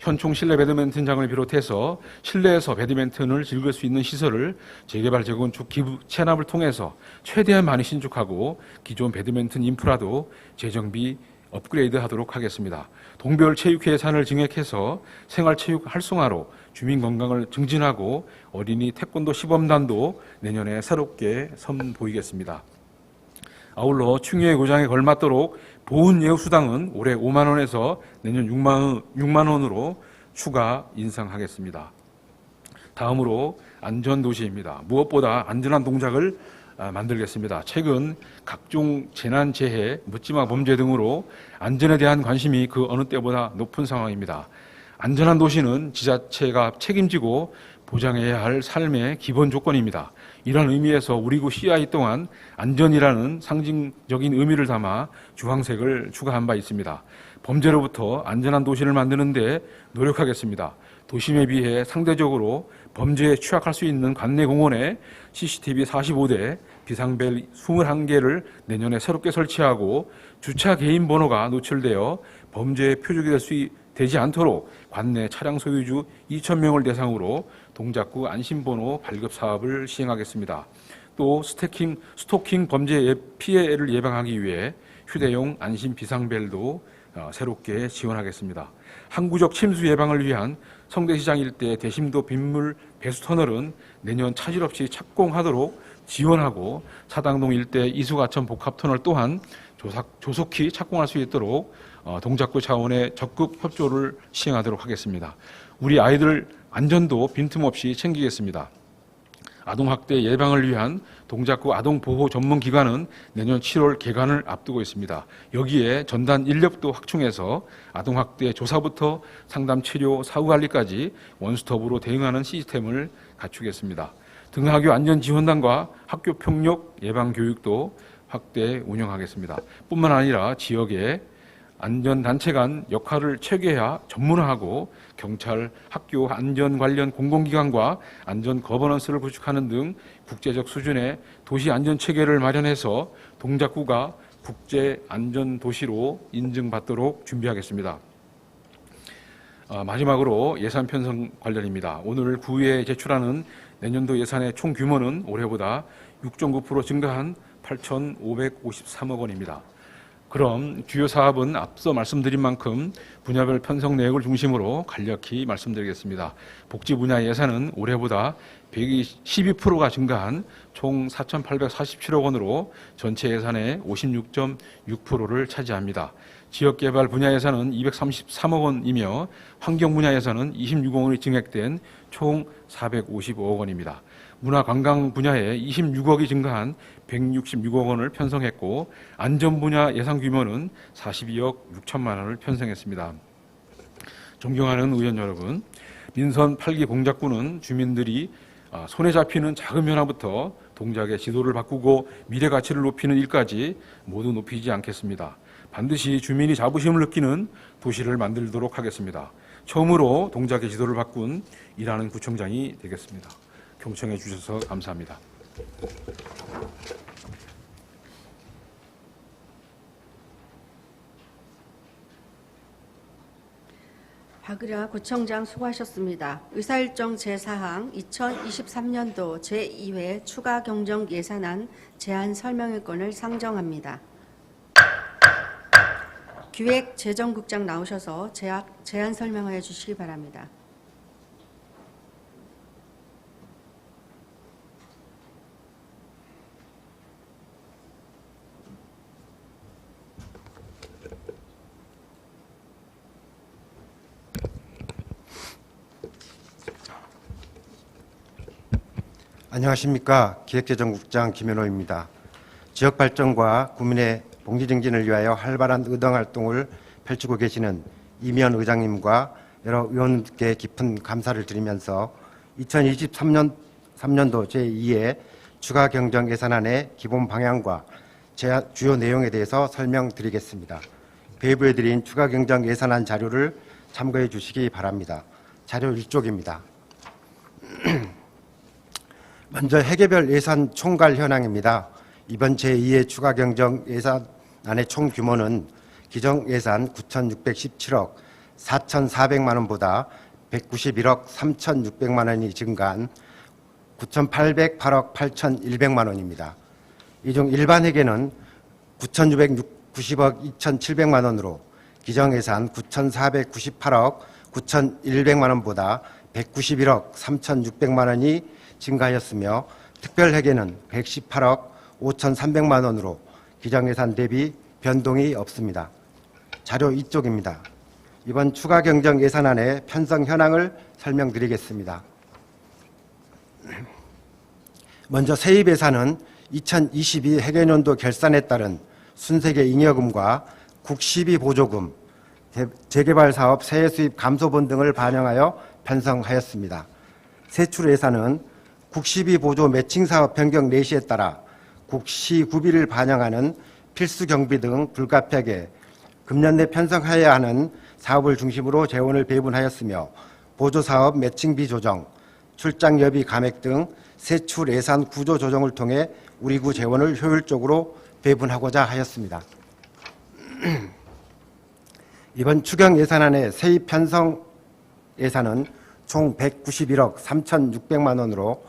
현총 실내 배드민턴장을 비롯해서 실내에서 배드민턴을 즐길 수 있는 시설을 재개발, 재건축, 기부, 체납을 통해서 최대한 많이 신축하고 기존 배드민턴 인프라도 재정비, 업그레이드 하도록 하겠습니다. 동별 체육회 예산을 증액해서 생활체육 활성화로 주민 건강을 증진하고 어린이 태권도 시범단도 내년에 새롭게 선보이겠습니다. 아울러 충의의 고장에 걸맞도록 보훈예우수당은 올해 5만 원에서 내년 6만 원으로 추가 인상하겠습니다. 다음으로 안전도시입니다. 무엇보다 안전한 동작을 만들겠습니다. 최근 각종 재난재해, 묻지마 범죄 등으로 안전에 대한 관심이 그 어느 때보다 높은 상황입니다. 안전한 도시는 지자체가 책임지고 보장해야 할 삶의 기본 조건입니다. 이런 의미에서 우리 구 CI 또한 안전이라는 상징적인 의미를 담아 주황색을 추가한 바 있습니다. 범죄로부터 안전한 도시를 만드는 데 노력하겠습니다. 도심에 비해 상대적으로 범죄에 취약할 수 있는 관내 공원에 CCTV 45대, 비상벨 21개를 내년에 새롭게 설치하고 주차 개인 번호가 노출되어 범죄의 표적이 되지 않도록 관내 차량 소유주 2,000명을 대상으로 동작구 안심번호 발급 사업을 시행하겠습니다. 또 스토킹 범죄 피해를 예방하기 위해 휴대용 안심 비상벨도 새롭게 지원하겠습니다. 항구적 침수 예방을 위한 성대시장 일대 대심도 빗물 배수 터널은 내년 차질 없이 착공하도록 지원하고 사당동 일대 이수가천 복합터널 또한 조속히 착공할 수 있도록 동작구 차원의 적극 협조를 시행하도록 하겠습니다. 우리 아이들 안전도 빈틈없이 챙기겠습니다. 아동학대 예방을 위한 동작구 아동보호 전문기관은 내년 7월 개관을 앞두고 있습니다. 여기에 전담 인력도 확충해서 아동학대 조사부터 상담치료, 사후관리까지 원스톱으로 대응하는 시스템을 갖추겠습니다. 등하교 안전지원단과 학교폭력 예방교육도 확대 운영하겠습니다. 뿐만 아니라 지역의 안전단체 간 역할을 체계화 전문화하고 경찰, 학교 안전 관련 공공기관과 안전 거버넌스를 구축하는 등 국제적 수준의 도시 안전 체계를 마련해서 동작구가 국제 안전 도시로 인증받도록 준비하겠습니다. 마지막으로 예산 편성 관련입니다. 오늘 구의회에 제출하는 내년도 예산의 총 규모는 올해보다 6.9% 증가한 8,553억 원입니다. 그럼 주요 사업은 앞서 말씀드린 만큼 분야별 편성 내역을 중심으로 간략히 말씀드리겠습니다. 복지 분야 예산은 올해보다 112%가 증가한 총 4,847억 원으로 전체 예산의 56.6%를 차지합니다. 지역개발 분야 예산은 233억 원이며 환경 분야 예산은 26억 원이 증액된 총 455억 원입니다. 문화관광 분야에 26억이 증가한 166억 원을 편성했고 안전 분야 예산 규모는 42억 6천만 원을 편성했습니다. 존경하는 의원 여러분, 민선 8기 공작구는 주민들이 손에 잡히는 작은 변화부터 동작의 지도를 바꾸고 미래 가치를 높이는 일까지 모두 높이지 않겠습니다. 반드시 주민이 자부심을 느끼는 도시를 만들도록 하겠습니다. 처음으로 동작의 지도를 바꾼 일하는 구청장이 되겠습니다. 경청해 주셔서 감사합니다. 박의라 구청장 수고하셨습니다. 의사일정 제4항 2023년도 제2회 추가 경정 예산안 제안 설명회권을 상정합니다. 기획재정국장 나오셔서 제안 설명하여 주시기 바랍니다. 안녕하십니까. 기획재정국장 김현호입니다. 지역발전과 국민의 복리증진을 위하여 활발한 의정활동을 펼치고 계시는 이미연 의장님과 여러 의원님께 깊은 감사를 드리면서 2023년도 제2회 추가 경정 예산안의 기본 방향과 주요 내용에 대해서 설명드리겠습니다. 배부해드린 추가 경정 예산안 자료를 참고해 주시기 바랍니다. 자료 1쪽입니다. 먼저 해계별 예산 총괄 현황입니다. 이번 제2회 추가 경정 예산안의 총 규모는 기정 예산 9,617억 4,400만 원보다 191억 3,600만 원이 증가한 9,808억 8,100만 원입니다. 이 중 일반 회계는 9,690억 2,700만 원으로 기정 예산 9,498억 9,100만 원보다 191억 3,600만 원이 증가하였으며 특별회계는 118억 5,300만 원으로 기정예산 대비 변동이 없습니다. 자료 2쪽입니다. 이번 추가 경정 예산안의 편성 현황을 설명드리겠습니다. 먼저 세입 예산은 2022 회계연도 결산에 따른 순세계 잉여금과 국시비 보조금, 재개발 사업 세액 수입 감소분 등을 반영하여 편성하였습니다. 세출 예산은 국시비 보조 매칭 사업 변경 내시에 따라 국시 구비를 반영하는 필수 경비 등 불가피하게 금년 내 편성하여야 하는 사업을 중심으로 재원을 배분하였으며 보조 사업 매칭비 조정, 출장 여비 감액 등 세출 예산 구조 조정을 통해 우리 구 재원을 효율적으로 배분하고자 하였습니다. 이번 추경 예산안의 세입 편성 예산은 총 191억 3,600만 원으로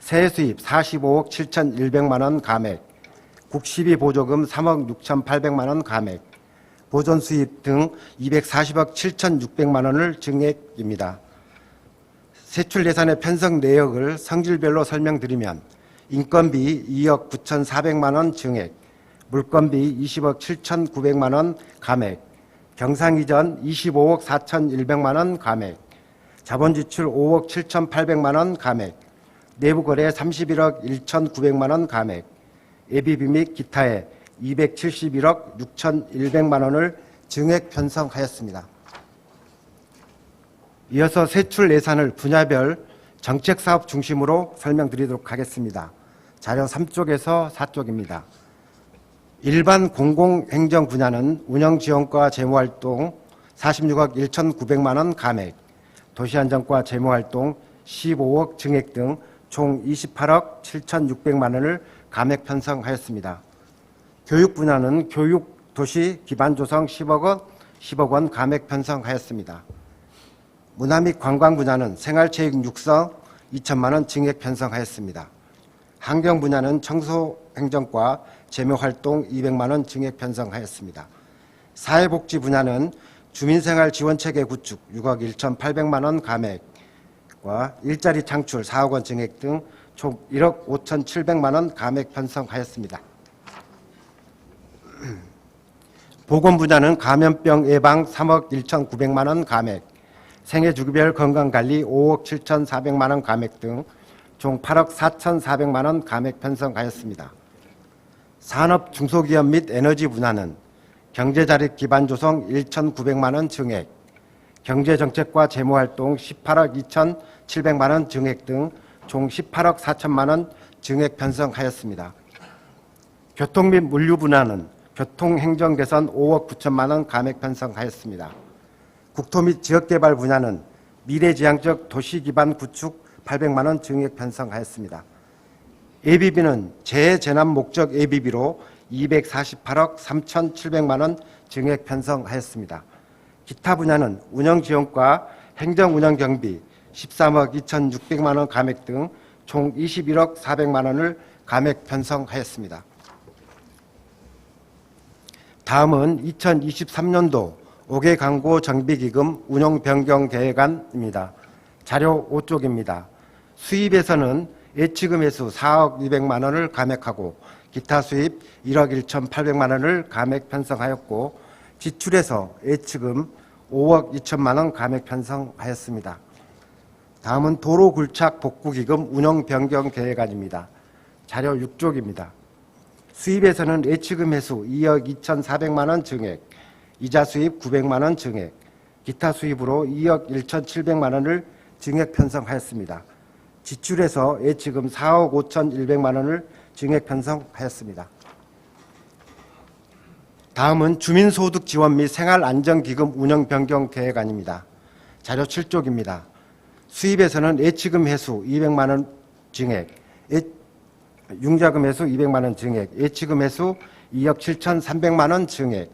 세액 수입 45억 7,100만 원 감액, 국시비 보조금 3억 6,800만 원 감액, 보존 수입 등 240억 7,600만 원을 증액입니다. 세출 예산의 편성 내역을 성질별로 설명드리면 인건비 2억 9,400만 원 증액, 물건비 20억 7,900만 원 감액, 경상이전 25억 4,100만 원 감액, 자본지출 5억 7,800만 원 감액, 내부거래 31억 1,900만 원 감액, 예비비 및 기타에 271억 6,100만 원을 증액 편성하였습니다. 이어서 세출 예산을 분야별 정책사업 중심으로 설명드리도록 하겠습니다. 자료 3쪽에서 4쪽입니다. 일반 공공행정 분야는 운영지원과 재무활동 46억 1,900만 원 감액, 도시안전과 재무활동 15억 증액 등 총 28억 7,600만 원을 감액 편성하였습니다. 교육 분야는 교육 도시 기반 조성 10억 원 감액 편성하였습니다. 문화 및 관광 분야는 생활체육 육성 2천만 원 증액 편성하였습니다. 환경 분야는 청소행정과 재묘활동 200만 원 증액 편성하였습니다. 사회복지 분야는 주민생활지원체계 구축 6억 1,800만 원 감액과 일자리 창출 4억 원 증액 등 총 1억 5,700만 원 감액 편성하였습니다. 보건 분야는 감염병 예방 3억 1,900만 원 감액, 생애주기별 건강관리 5억 7,400만 원 감액 등 총 8억 4,400만 원 감액 편성하였습니다. 산업 중소기업 및 에너지 분야는 경제자립 기반 조성 1,900만 원 증액, 경제정책과 재무활동 18억 2,700만 원 증액 등 총 18억 4천만 원 증액 편성하였습니다. 교통 및 물류 분야는 교통행정 개선 5억 9천만 원 감액 편성하였습니다. 국토 및 지역개발 분야는 미래지향적 도시기반 구축 800만 원 증액 편성하였습니다. 예비비는 재해재난 목적 예비비로 248억 3,700만 원 증액 편성하였습니다. 기타 분야는 운영지원과 행정운영경비 13억 2,600만 원 감액 등 총 21억 400만 원을 감액 편성하였습니다. 다음은 2023년도 5개 광고 정비기금 운용 변경 계획안입니다. 자료 5쪽입니다. 수입에서는 예치금 회수 4억 200만 원을 감액하고 기타 수입 1억 1,800만 원을 감액 편성하였고 지출에서 예치금 5억 2천만 원 감액 편성하였습니다. 다음은 도로굴착 복구기금 운영 변경 계획안입니다. 자료 6쪽입니다. 수입에서는 예치금 회수 2억 2,400만 원 증액, 이자 수입 900만 원 증액, 기타 수입으로 2억 1,700만 원을 증액 편성하였습니다. 지출에서 예치금 4억 5,100만 원을 증액 편성하였습니다. 다음은 주민소득지원 및 생활안정기금 운영 변경 계획안입니다. 자료 7쪽입니다. 수입에서는 예치금 회수 200만 원 증액, 융자금 회수 200만 원 증액, 예치금 회수 2억 7,300만 원 증액,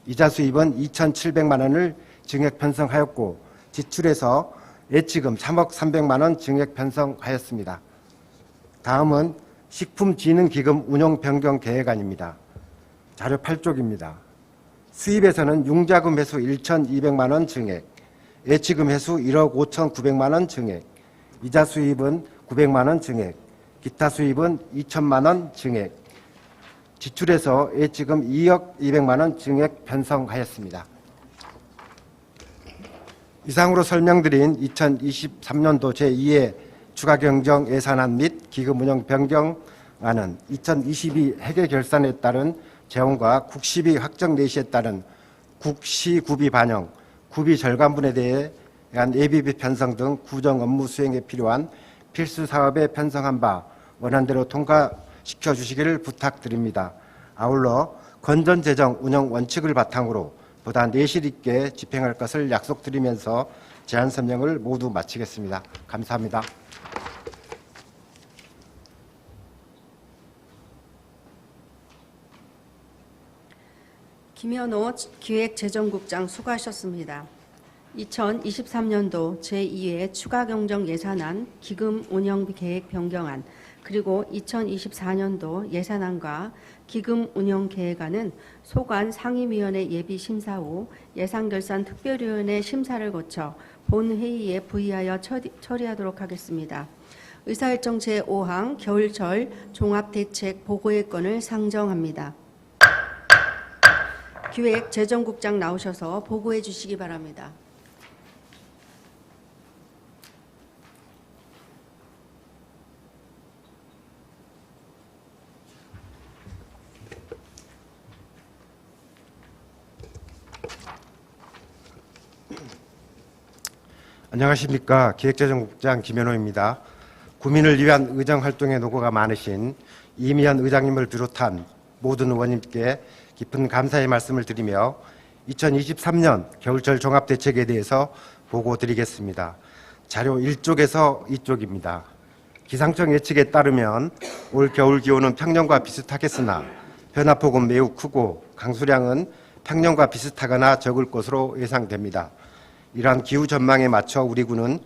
이자 수입은 2,700만 원을 증액 편성하였고 지출에서 예치금 3억 300만 원 증액 편성하였습니다. 다음은 식품진흥기금 운용 변경 계획안입니다. 자료 8쪽입니다. 수입에서는 융자금 회수 1,200만 원 증액, 예치금 회수 1억 5,900만 원 증액, 이자 수입은 900만 원 증액, 기타 수입은 2천만 원 증액, 지출에서 예치금 2억 200만 원 증액 편성하였습니다. 이상으로 설명드린 2023년도 제2회 추가경정 예산안 및 기금 운영 변경안은 2022 회계 결산에 따른 재원과 국시비 확정 내시에 따른 국시구비 반영, 구비 절감분에 대한 예비비 편성 등 구정 업무 수행에 필요한 필수 사업에 편성한 바 원안대로 통과시켜 주시기를 부탁드립니다. 아울러 건전재정 운영 원칙을 바탕으로 보다 내실 있게 집행할 것을 약속드리면서 제안 설명을 모두 마치겠습니다. 감사합니다. 김현호 기획재정국장 수고하셨습니다. 2023년도 제2회 추가경정 예산안 기금 운영비 계획 변경안 그리고 2024년도 예산안과 기금 운영 계획안은 소관 상임위원회 예비 심사 후 예산결산 특별위원회 심사를 거쳐 본회의에 부의하여 처리하도록 하겠습니다. 의사일정 제5항 겨울철 종합대책 보고의 건을 상정합니다. 기획재정국장 나오셔서 보고해 주시기 바랍니다. 안녕하십니까. 기획재정국장 김현호입니다. 구민을 위한 의정활동의 노고가 많으신 이미연 의장님을 비롯한 모든 의원님께 깊은 감사의 말씀을 드리며 2023년 겨울철 종합대책에 대해서 보고드리겠습니다. 자료 1쪽에서 2쪽입니다. 기상청 예측에 따르면 올 겨울 기온은 평년과 비슷하겠으나 변화폭은 매우 크고 강수량은 평년과 비슷하거나 적을 것으로 예상됩니다. 이러한 기후 전망에 맞춰 우리 군은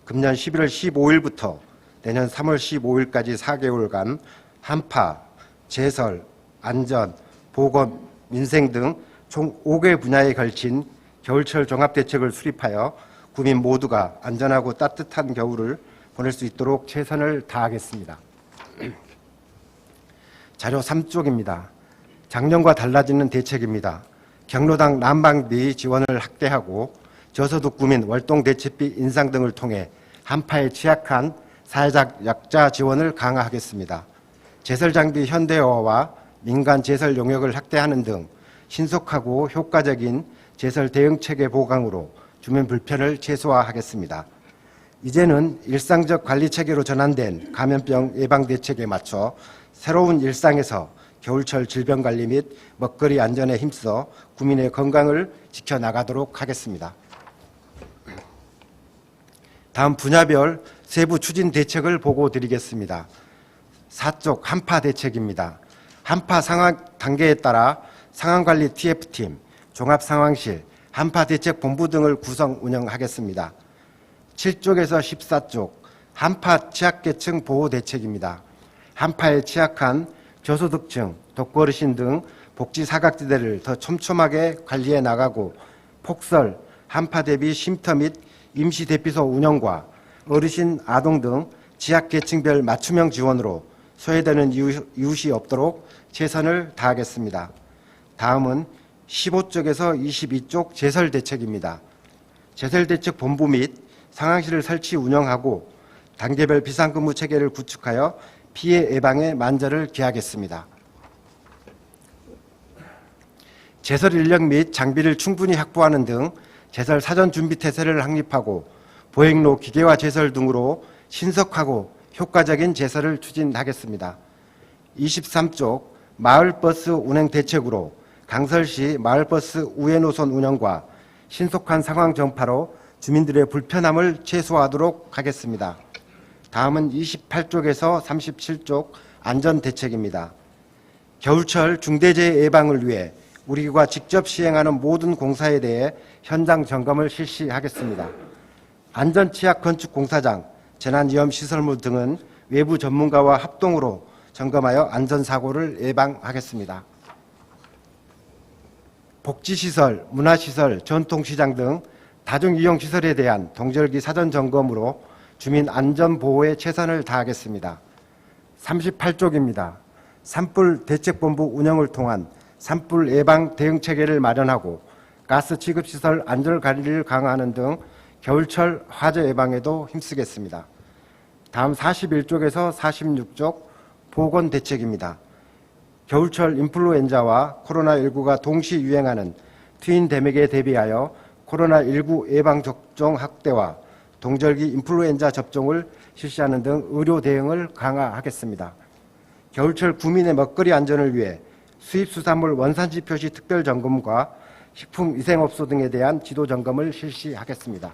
금년 11월 15일부터 내년 3월 15일까지 4개월간 한파, 제설, 안전, 보건, 민생 등 총 5개 분야에 걸친 겨울철 종합대책을 수립하여 국민 모두가 안전하고 따뜻한 겨울을 보낼 수 있도록 최선을 다하겠습니다. 자료 3쪽입니다. 작년과 달라지는 대책입니다. 경로당 난방비 지원을 확대하고 저소득 국민 월동 대책비 인상 등을 통해 한파에 취약한 사회적 약자 지원을 강화하겠습니다. 제설 장비 현대화와 민간 제설 용역을 확대하는 등 신속하고 효과적인 제설 대응 체계 보강으로 주민 불편을 최소화하겠습니다. 이제는 일상적 관리 체계로 전환된 감염병 예방 대책에 맞춰 새로운 일상에서 겨울철 질병 관리 및 먹거리 안전에 힘써 국민의 건강을 지켜나가도록 하겠습니다. 다음 분야별 세부 추진 대책을 보고 드리겠습니다. 4쪽 한파 대책입니다. 한파 상황 단계에 따라 상황관리 TF팀, 종합상황실, 한파대책본부 등을 구성 운영하겠습니다. 7쪽에서 14쪽 한파 취약계층 보호 대책입니다. 한파에 취약한 저소득층, 독거어르신 등 복지 사각지대를 더 촘촘하게 관리해 나가고 폭설, 한파 대비 쉼터 및 임시 대피소 운영과 어르신, 아동 등 취약계층별 맞춤형 지원으로 소외되는 이웃이 없도록 최선을 다하겠습니다. 다음은 15쪽에서 22쪽 제설대책입니다. 제설대책 본부 및 상황실을 설치 운영하고 단계별 비상근무 체계를 구축하여 피해 예방에 만전을 기하겠습니다. 제설 인력 및 장비를 충분히 확보하는 등 제설 사전 준비 태세를 확립하고 보행로 기계화 제설 등으로 신속하고 효과적인 제설을 추진하겠습니다. 23쪽 마을버스 운행 대책으로 강설시 마을버스 우회 노선 운영과 신속한 상황 전파로 주민들의 불편함을 최소화하도록 하겠습니다. 다음은 28쪽에서 37쪽 안전대책입니다. 겨울철 중대재해 예방을 위해 우리 구가 직접 시행하는 모든 공사에 대해 현장 점검을 실시하겠습니다. 안전취약 건축공사장, 재난위험시설물 등은 외부 전문가와 합동으로 점검하여 안전사고를 예방하겠습니다. 복지시설, 문화시설, 전통시장 등 다중이용시설에 대한 동절기 사전 점검으로 주민 안전보호에 최선을 다하겠습니다. 38쪽입니다. 산불 대책본부 운영을 통한 산불 예방 대응 체계를 마련하고 가스 취급시설 안전관리를 강화하는 등 겨울철 화재 예방에도 힘쓰겠습니다. 다음 41쪽에서 46쪽 보건 대책입니다. 겨울철 인플루엔자와 코로나19가 동시 유행하는 트윈 데믹에 대비하여 코로나19 예방 접종 확대와 동절기 인플루엔자 접종을 실시하는 등 의료 대응을 강화하겠습니다. 겨울철 국민의 먹거리 안전을 위해 수입수산물 원산지 표시 특별 점검과 식품위생업소 등에 대한 지도 점검을 실시하겠습니다.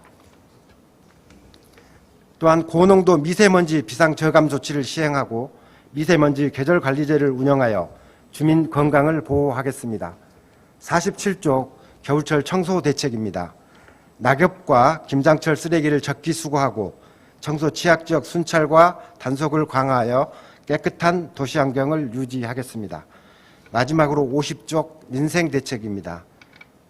또한 고농도 미세먼지 비상 저감 조치를 시행하고 미세먼지 계절관리제를 운영하여 주민 건강을 보호하겠습니다. 47쪽 겨울철 청소 대책입니다. 낙엽과 김장철 쓰레기를 적기 수거하고 청소 취약지역 순찰과 단속을 강화하여 깨끗한 도시환경을 유지하겠습니다. 마지막으로 50쪽 민생 대책입니다.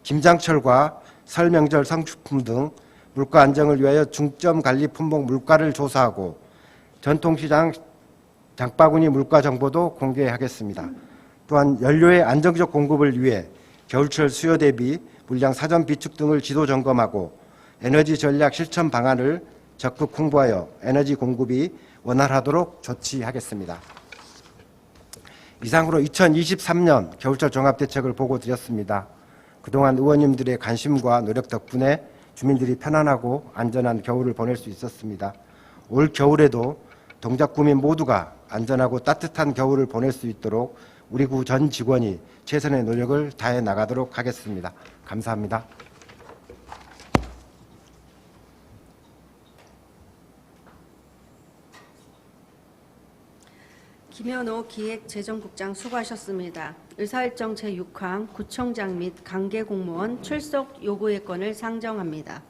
김장철과 설 명절 상품품 등 물가 안정을 위하여 중점 관리 품목 물가를 조사하고 전통시장 장바구니 물가 정보도 공개하겠습니다. 또한 연료의 안정적 공급을 위해 겨울철 수요 대비 물량 사전 비축 등을 지도 점검하고 에너지 전략 실천 방안을 적극 홍보하여 에너지 공급이 원활하도록 조치하겠습니다. 이상으로 2023년 겨울철 종합대책을 보고 드렸습니다. 그동안 의원님들의 관심과 노력 덕분에 주민들이 편안하고 안전한 겨울을 보낼 수 있었습니다. 올 겨울에도 동작구민 모두가 안전하고 따뜻한 겨울을 보낼 수 있도록 우리 구 전 직원이 최선의 노력을 다해 나가도록 하겠습니다. 감사합니다. 김현호 기획재정국장 수고하셨습니다. 의사일정 제6항 구청장 및 관계공무원 출석 요구예건을 상정합니다.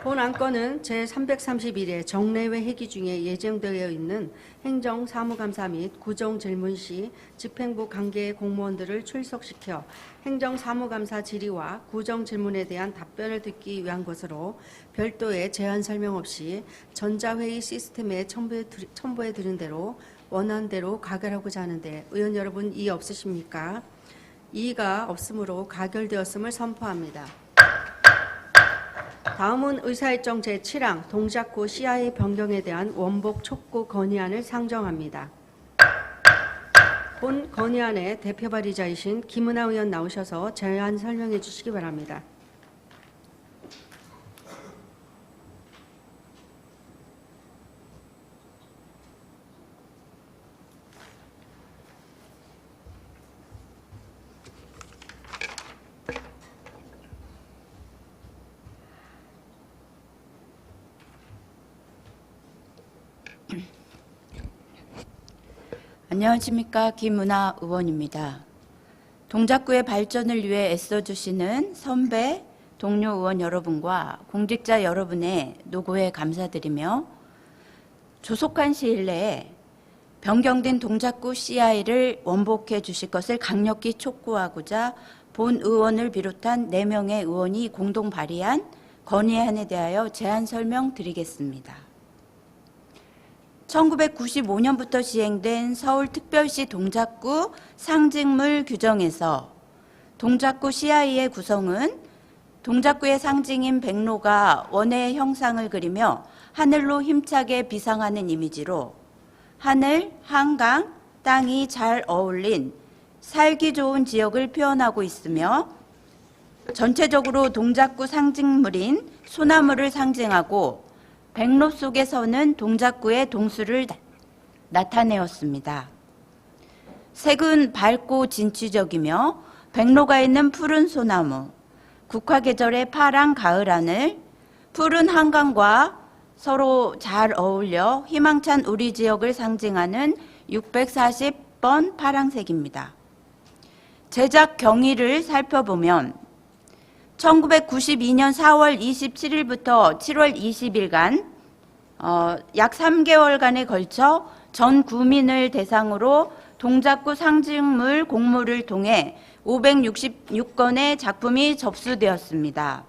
본 안건은 제331회 정례회 회기 중에 예정되어 있는 행정사무감사 및 구정질문 시 집행부 관계 공무원들을 출석시켜 행정사무감사 질의와 구정질문에 대한 답변을 듣기 위한 것으로 별도의 제한 설명 없이 전자회의 시스템에 첨부해 드린 대로 원안대로 가결하고자 하는데 의원 여러분 이의 없으십니까? 이의가 없으므로 가결되었음을 선포합니다. 다음은 의사일정 제7항 동작구 CIA 변경에 대한 원복 촉구 건의안을 상정합니다. 본 건의안의 대표 발의자이신 김은하 의원 나오셔서 제안 설명해 주시기 바랍니다. 안녕하십니까. 김은하 의원입니다. 동작구의 발전을 위해 애써주시는 선배, 동료 의원 여러분과 공직자 여러분의 노고에 감사드리며 조속한 시일 내에 변경된 동작구 CI를 원복해 주실 것을 강력히 촉구하고자 본 의원을 비롯한 4명의 의원이 공동 발의한 건의안에 대하여 제안 설명드리겠습니다. 1995년부터 시행된 서울특별시 동작구 상징물 규정에서 동작구 CI의 구성은 동작구의 상징인 백로가 원의 형상을 그리며 하늘로 힘차게 비상하는 이미지로 하늘, 한강, 땅이 잘 어울린 살기 좋은 지역을 표현하고 있으며 전체적으로 동작구 상징물인 소나무를 상징하고 백로 속에 서는 동작구의 동수를 나타내었습니다. 색은 밝고 진취적이며 백로가 있는 푸른 소나무, 국화계절의 파란 가을 하늘, 푸른 한강과 서로 잘 어울려 희망찬 우리 지역을 상징하는 640번 파랑색입니다. 제작 경위를 살펴보면 1992년 4월 27일부터 7월 20일간 약 3개월간에 걸쳐 전 구민을 대상으로 동작구 상징물 공모를 통해 566건의 작품이 접수되었습니다.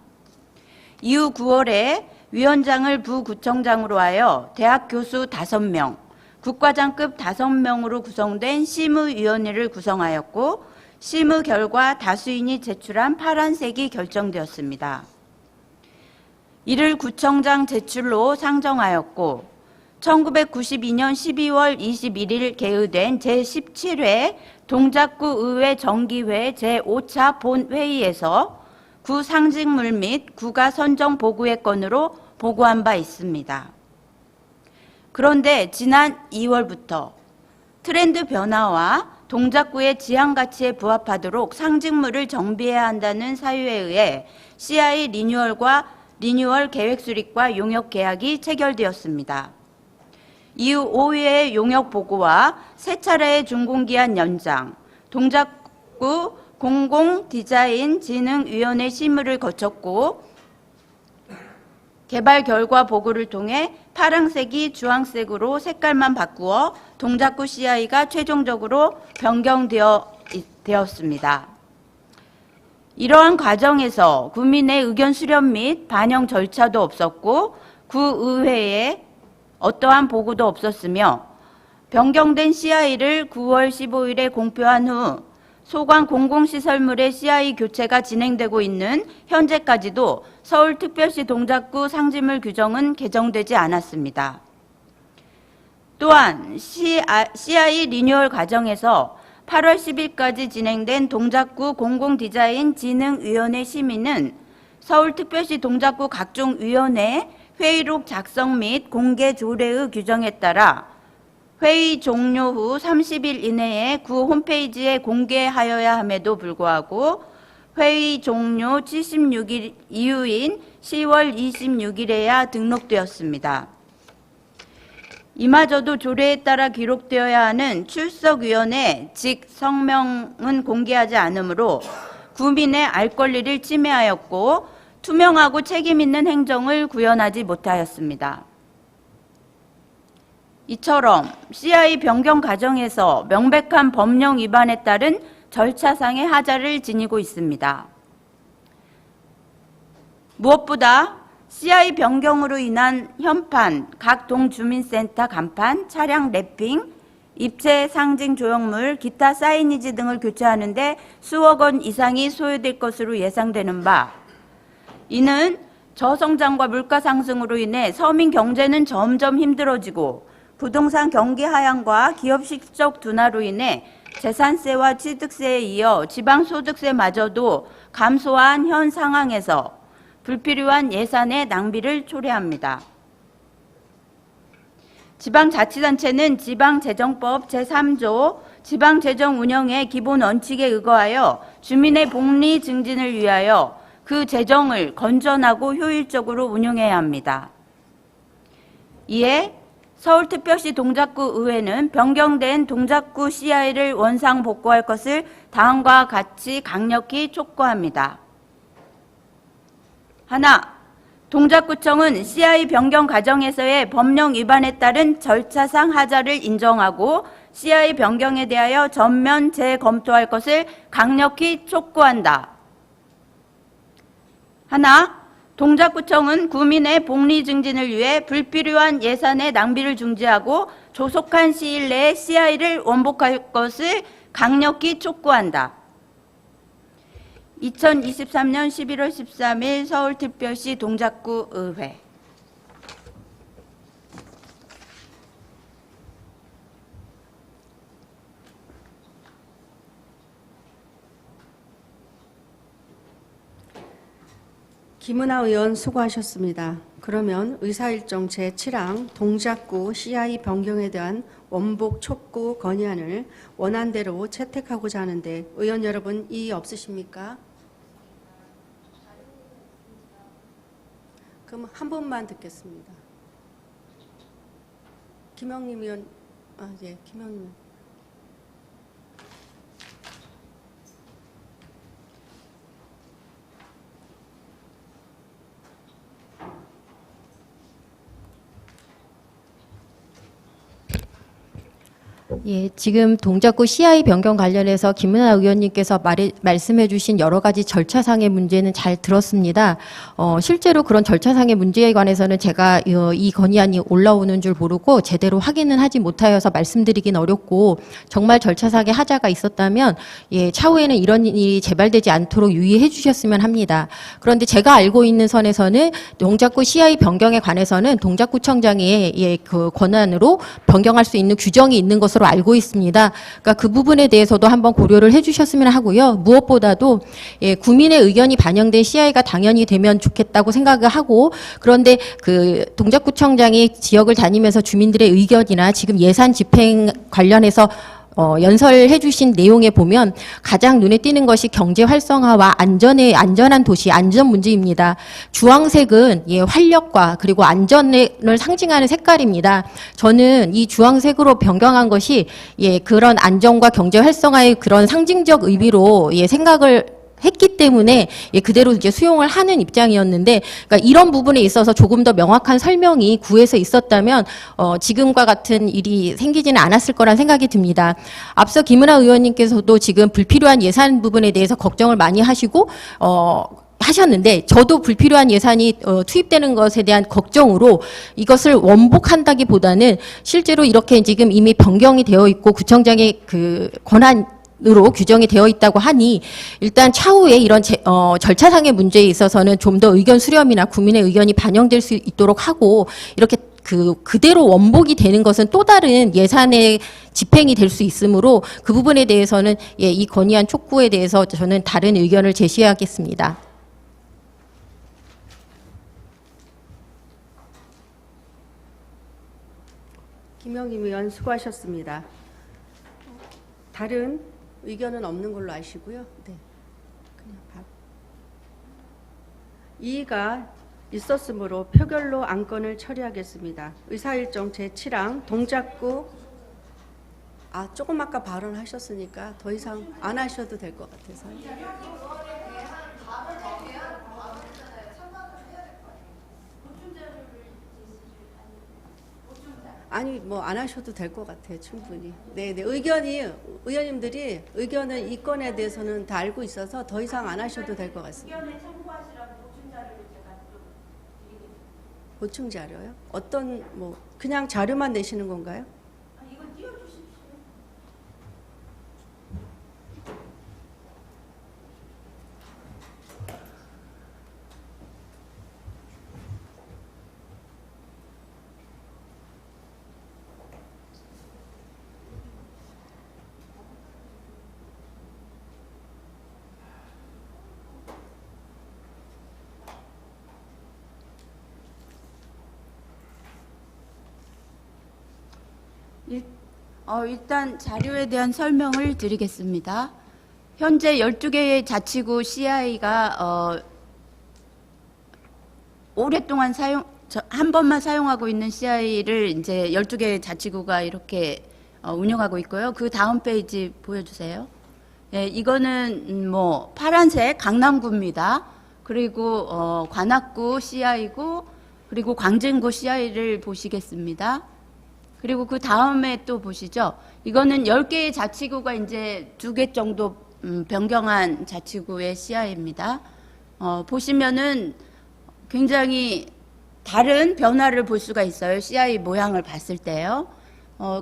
이후 9월에 위원장을 부구청장으로 하여 대학 교수 5명, 국과장급 5명으로 구성된 심의위원회를 구성하였고 심의 결과 다수인이 제출한 파란색이 결정되었습니다. 이를 구청장 제출로 상정하였고 1992년 12월 21일 개의된 제17회 동작구 의회 정기회 제5차 본회의에서 구 상징물 및 구가 선정 보고의 건으로 보고한 바 있습니다. 그런데 지난 2월부터 트렌드 변화와 동작구의 지향 가치에 부합하도록 상징물을 정비해야 한다는 사유에 의해 CI 리뉴얼 계획 수립과 용역 계약이 체결되었습니다. 이후 5회의 용역 보고와 3차례의 준공기한 연장, 동작구 공공디자인진흥위원회 심의를 거쳤고 개발 결과 보고를 통해 파란색이 주황색으로 색깔만 바꾸어 동작구 CI가 최종적으로 변경되었습니다. 이러한 과정에서 구민의 의견 수렴 및 반영 절차도 없었고 구의회에 어떠한 보고도 없었으며 변경된 CI를 9월 15일에 공표한 후 소관 공공시설물의 CI 교체가 진행되고 있는 현재까지도 서울특별시 동작구 상징물 규정은 개정되지 않았습니다. 또한 CI 리뉴얼 과정에서 8월 10일까지 진행된 동작구 공공디자인진흥위원회 심의는 서울특별시 동작구 각종 위원회 회의록 작성 및 공개 조례의 규정에 따라 회의 종료 후 30일 이내에 구 홈페이지에 공개하여야 함에도 불구하고 회의 종료 76일 이후인 10월 26일에야 등록되었습니다. 이마저도 조례에 따라 기록되어야 하는 출석위원회 직 성명은 공개하지 않으므로 구민의 알 권리를 침해하였고 투명하고 책임 있는 행정을 구현하지 못하였습니다. 이처럼 CI 변경 과정에서 명백한 법령 위반에 따른 절차상의 하자를 지니고 있습니다. 무엇보다 CI 변경으로 인한 현판, 각 동주민센터 간판, 차량 랩핑, 입체 상징 조형물, 기타 사이니지 등을 교체하는 데 수억 원 이상이 소요될 것으로 예상되는 바, 이는 저성장과 물가 상승으로 인해 서민 경제는 점점 힘들어지고 부동산 경기 하향과 기업 실적 둔화로 인해 재산세와 취득세에 이어 지방소득세마저도 감소한 현 상황에서 불필요한 예산의 낭비를 초래합니다. 지방자치단체는 지방재정법 제3조 지방재정 운영의 기본 원칙에 의거하여 주민의 복리 증진을 위하여 그 재정을 건전하고 효율적으로 운용해야 합니다. 이에 서울특별시 동작구 의회는 변경된 동작구 CI를 원상 복구할 것을 다음과 같이 강력히 촉구합니다. 하나, 동작구청은 CI 변경 과정에서의 법령 위반에 따른 절차상 하자를 인정하고 CI 변경에 대하여 전면 재검토할 것을 강력히 촉구한다. 하나, 동작구청은 구민의 복리 증진을 위해 불필요한 예산의 낭비를 중지하고 조속한 시일 내에 CI를 원복할 것을 강력히 촉구한다. 2023년 11월 13일 서울특별시 동작구 의회. 김은하 의원 수고하셨습니다. 그러면 의사일정 제7항 동작구 CI 변경에 대한 원복 촉구 건의안을 원안대로 채택하고자 하는데 의원 여러분 이의 없으십니까? 그럼 한 번만 듣겠습니다. 김영림 의원, 김영림 의원. 예, 지금 동작구 CI 변경 관련해서 김은하 의원님께서 말씀해 주신 여러 가지 절차상의 문제는 잘 들었습니다. 실제로 그런 절차상의 문제에 관해서는 제가 이 건의안이 올라오는 줄 모르고 제대로 확인은 하지 못하여서 말씀드리긴 어렵고, 정말 절차상의 하자가 있었다면 예, 차후에는 이런 일이 재발되지 않도록 유의해 주셨으면 합니다. 그런데 제가 알고 있는 선에서는 동작구 CI 변경에 관해서는 동작구청장의 예, 그 권한으로 변경할 수 있는 규정이 있는 것으로 알고 있습니다. 그러니까 그 부분에 대해서도 한번 고려를 해주셨으면 하고요. 무엇보다도 예, 구민의 의견이 반영된 CI가 당연히 되면 좋겠다고 생각을 하고, 그런데 그 동작구청장이 지역을 다니면서 주민들의 의견이나 지금 예산 집행 관련해서 연설해 주신 내용에 보면 가장 눈에 띄는 것이 경제 활성화와 안전한 도시, 안전 문제입니다. 주황색은 예, 활력과 그리고 안전을 상징하는 색깔입니다. 저는 이 주황색으로 변경한 것이 예, 그런 안전과 경제 활성화의 그런 상징적 의미로 예, 생각을 했기 때문에 예, 그대로 이제 수용을 하는 입장이었는데, 그러니까 이런 부분에 있어서 조금 더 명확한 설명이 구에서 있었다면 지금과 같은 일이 생기지는 않았을 거란 생각이 듭니다. 앞서 김은하 의원님께서도 지금 불필요한 예산 부분에 대해서 걱정을 많이 하시고 하셨는데, 저도 불필요한 예산이 투입되는 것에 대한 걱정으로 이것을 원복한다기보다는 실제로 이렇게 지금 이미 변경이 되어 있고 구청장의 그 권한으로 규정이 되어 있다고 하니 일단 차후에 이런 절차상의 문제에 있어서는 좀 더 의견 수렴이나 국민의 의견이 반영될 수 있도록 하고, 이렇게 그대로 원복이 되는 것은 또 다른 예산의 집행이 될 수 있으므로 그 부분에 대해서는 예, 이 건의안 촉구에 대해서 저는 다른 의견을 제시하겠습니다. 김영임 의원 수고하셨습니다. 다른 의견은 없는 걸로 아시고요. 네. 그냥 이의가 있었으므로 표결로 안건을 처리하겠습니다. 의사일정 제7항 동작구 조금 아까 발언하셨으니까 더 이상 안 하셔도 될 것 같아서. 아니 뭐 안 하셔도 될 것 같아요. 충분히. 네, 의원님들이 의견을 이 건에 대해서는 다 알고 있어서 더 이상 안 하셔도 될 것 같습니다. 의견에 참고하시라는 보충 자료를 제가 좀 드리겠습니다. 보충 자료요? 어떤 뭐 그냥 자료만 내시는 건가요? 이건 띄워주십시오. 일단 자료에 대한 설명을 드리겠습니다. 현재 12개의 자치구 CI가 오랫동안 한 번만 사용하고 있는 CI를 이제 12개의 자치구가 이렇게 운영하고 있고요. 그 다음 페이지 보여주세요. 예, 이거는 뭐 파란색 강남구입니다. 그리고 관악구 CI고 그리고 광진구 CI를 보시겠습니다. 그리고 그 다음에 또 보시죠. 이거는 10개의 자치구가 이제 2개 정도 변경한 자치구의 CI입니다. 보시면은 굉장히 다른 변화를 볼 수가 있어요. CI 모양을 봤을 때요.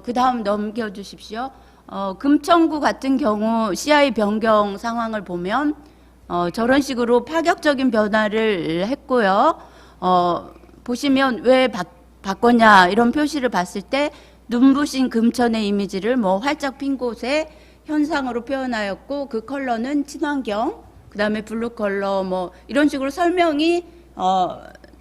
그 다음 넘겨주십시오. 금천구 같은 경우 CI 변경 상황을 보면 저런 식으로 파격적인 변화를 했고요. 보시면 왜 바꿨냐 이런 표시를 봤을 때 눈부신 금천의 이미지를 뭐 활짝 핀 곳에 현상으로 표현하였고 그 컬러는 친환경, 그 다음에 블루 컬러 뭐 이런 식으로 설명이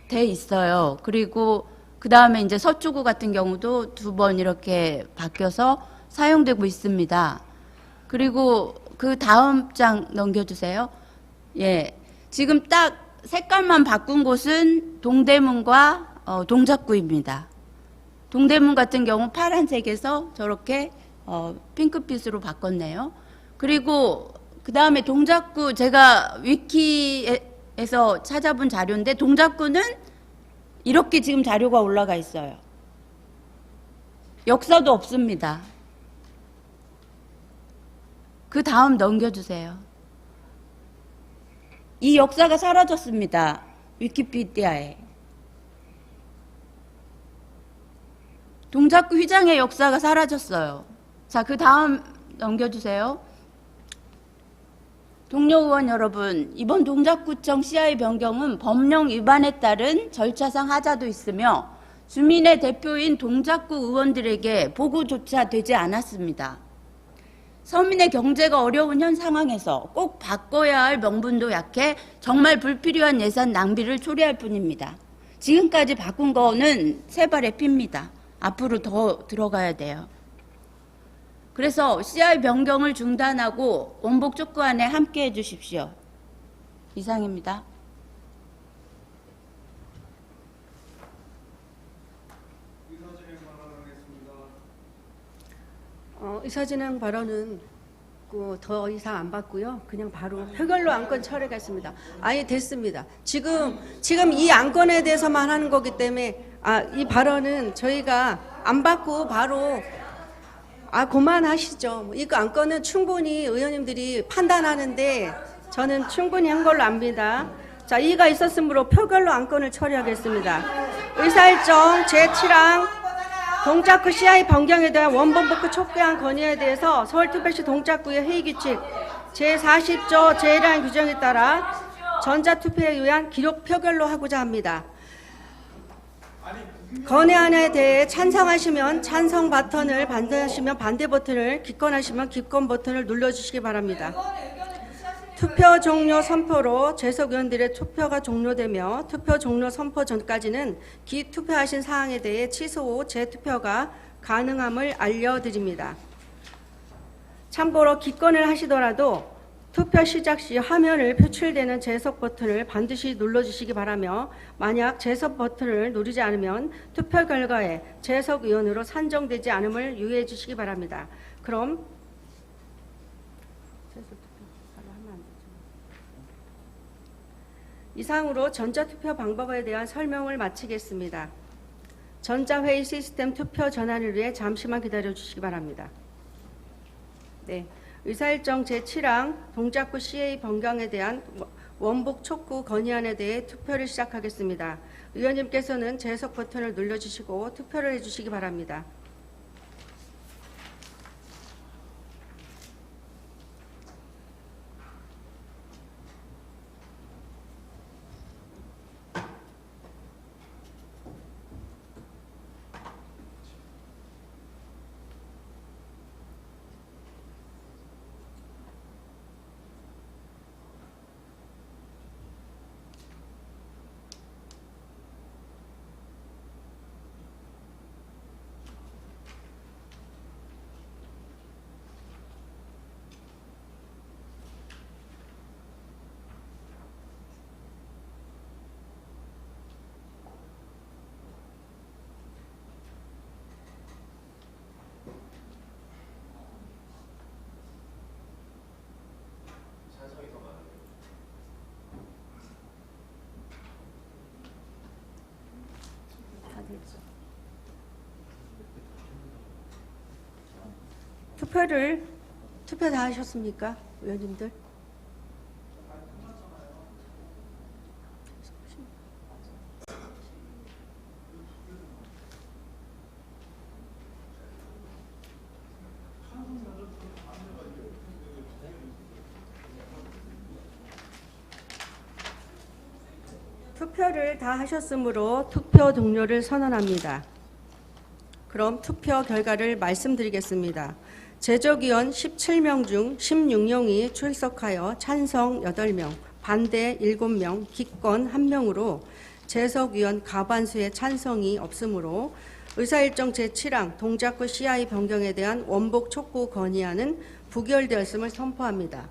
돼 있어요. 그리고 그 다음에 이제 서초구 같은 경우도 2번 이렇게 바뀌어서 사용되고 있습니다. 그리고 그 다음 장 넘겨주세요. 예, 지금 딱 색깔만 바꾼 곳은 동대문과 동작구입니다. 동대문 같은 경우 파란색에서 저렇게 핑크빛으로 바꿨네요. 그리고 그 다음에 동작구 제가 위키에서 찾아본 자료인데 동작구는 이렇게 지금 자료가 올라가 있어요. 역사도 없습니다. 그 다음 넘겨주세요. 이 역사가 사라졌습니다. 위키피디아에. 동작구 휘장의 역사가 사라졌어요. 자, 그 다음 넘겨주세요. 동료 의원 여러분, 이번 동작구청 CI 변경은 법령 위반에 따른 절차상 하자도 있으며 주민의 대표인 동작구 의원들에게 보고조차 되지 않았습니다. 서민의 경제가 어려운 현 상황에서 꼭 바꿔야 할 명분도 약해 정말 불필요한 예산 낭비를 초래할 뿐입니다. 지금까지 바꾼 거는 세 발의 피입니다. 앞으로 더 들어가야 돼요. 그래서 CI 변경을 중단하고 원복 촉구안에 함께 해주십시오. 이상입니다. 의사진행 발언은 더 이상 안 받고요. 그냥 바로 표결로 안건 처리하겠습니다. 아예 됐습니다. 지금 이 안건에 대해서만 하는 거기 때문에 이 발언은 저희가 안 받고 바로 그만하시죠. 이거 안건은 충분히 의원님들이 판단하는데 저는 충분히 한 걸로 압니다. 자, 이의가 있었으므로 표결로 안건을 처리하겠습니다. 의사일정 제7항 동작구 CI 변경에 대한 원본복구 촉구한 건의에 대해서 서울특별시 동작구의 회의규칙 제40조 제1항 규정에 따라 전자투표에 의한 기록 표결로 하고자 합니다. 건의안에 대해 찬성하시면 찬성 버튼을, 반대하시면 반대 버튼을, 기권하시면 기권 버튼을 눌러주시기 바랍니다. 투표 종료 선포로 재석 의원들의 투표가 종료되며 투표 종료 선포 전까지는 기투표하신 사항에 대해 취소 후 재투표가 가능함을 알려드립니다. 참고로 기권을 하시더라도 투표 시작 시 화면을 표출되는 재석 버튼을 반드시 눌러주시기 바라며 만약 재석 버튼을 누르지 않으면 투표 결과에 재석 의원으로 산정되지 않음을 유의해 주시기 바랍니다. 그럼 이상으로 전자투표 방법에 대한 설명을 마치겠습니다. 전자회의 시스템 투표 전환을 위해 잠시만 기다려 주시기 바랍니다. 네, 의사일정 제7항 동작구 CA 변경에 대한 원복 촉구 건의안에 대해 투표를 시작하겠습니다. 의원님께서는 재석 버튼을 눌러주시고 투표를 해주시기 바랍니다. 투표 다 하셨습니까? 의원님들? 투표를 다 하셨으므로 투표 동료를 선언합니다. 그럼 투표 결과를 말씀드리겠습니다. 제적위원 17명 중 16명이 출석하여 찬성 8명, 반대 7명, 기권 1명으로 재석위원 과반수의 찬성이 없으므로 의사일정 제7항 동작구 CI 변경에 대한 원복 촉구 건의안은 부결되었음을 선포합니다.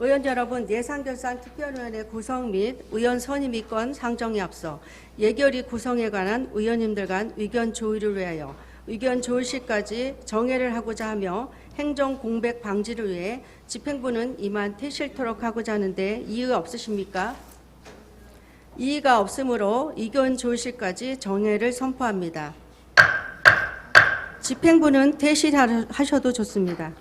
의원 여러분, 예산결산 특별위원회 구성 및 의원 선임위권 상정에 앞서 예결위 구성에 관한 의원님들 간 의견 조율을 위하여 의견 조율 시까지 정회를 하고자 하며 행정 공백 방지를 위해 집행부는 이만 퇴실토록 하고자 하는데 이의가 없으십니까? 이의가 없으므로 의견 조율 시까지 정회를 선포합니다. 집행부는 퇴실하셔도 좋습니다.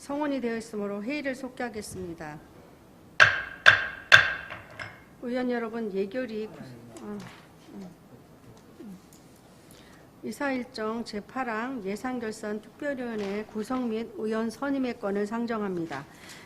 성원이 되어 있으므로 회의를 속기하겠습니다. 의원 여러분, 예결위 이사일정 제8항 예산결산 특별위원회 구성 및 의원 선임의 건을 상정합니다.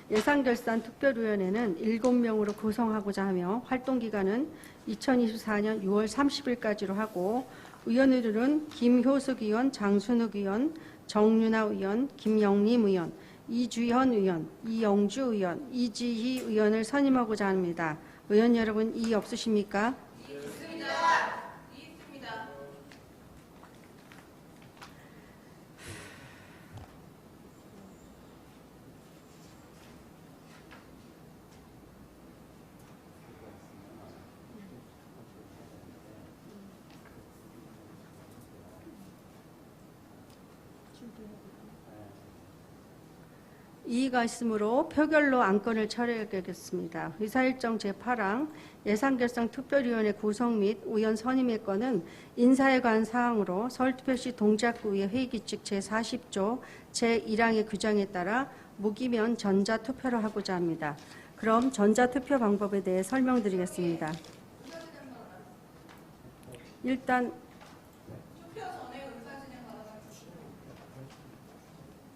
예산결산 특별위원회는 7명으로 구성하고자 하며 활동기간은 2024년 6월 30일까지로 하고 의원들은 김효숙 의원, 장순욱 의원, 정윤아 의원, 김영림 의원, 이주현 의원, 이영주 의원, 이지희 의원을 선임하고자 합니다. 의원 여러분, 이의 없으십니까? 있습니다. 이의가 있으므로 표결로 안건을 처리하겠습니다. 의사일정 제8항 예산결산 특별위원회 구성 및 의원 선임의 건은 인사에 관한 사항으로 서울특별시 동작구의 회의규칙 제40조 제1항의 규정에 따라 무기면 전자투표를 하고자 합니다. 그럼 전자투표 방법에 대해 설명드리겠습니다. 일단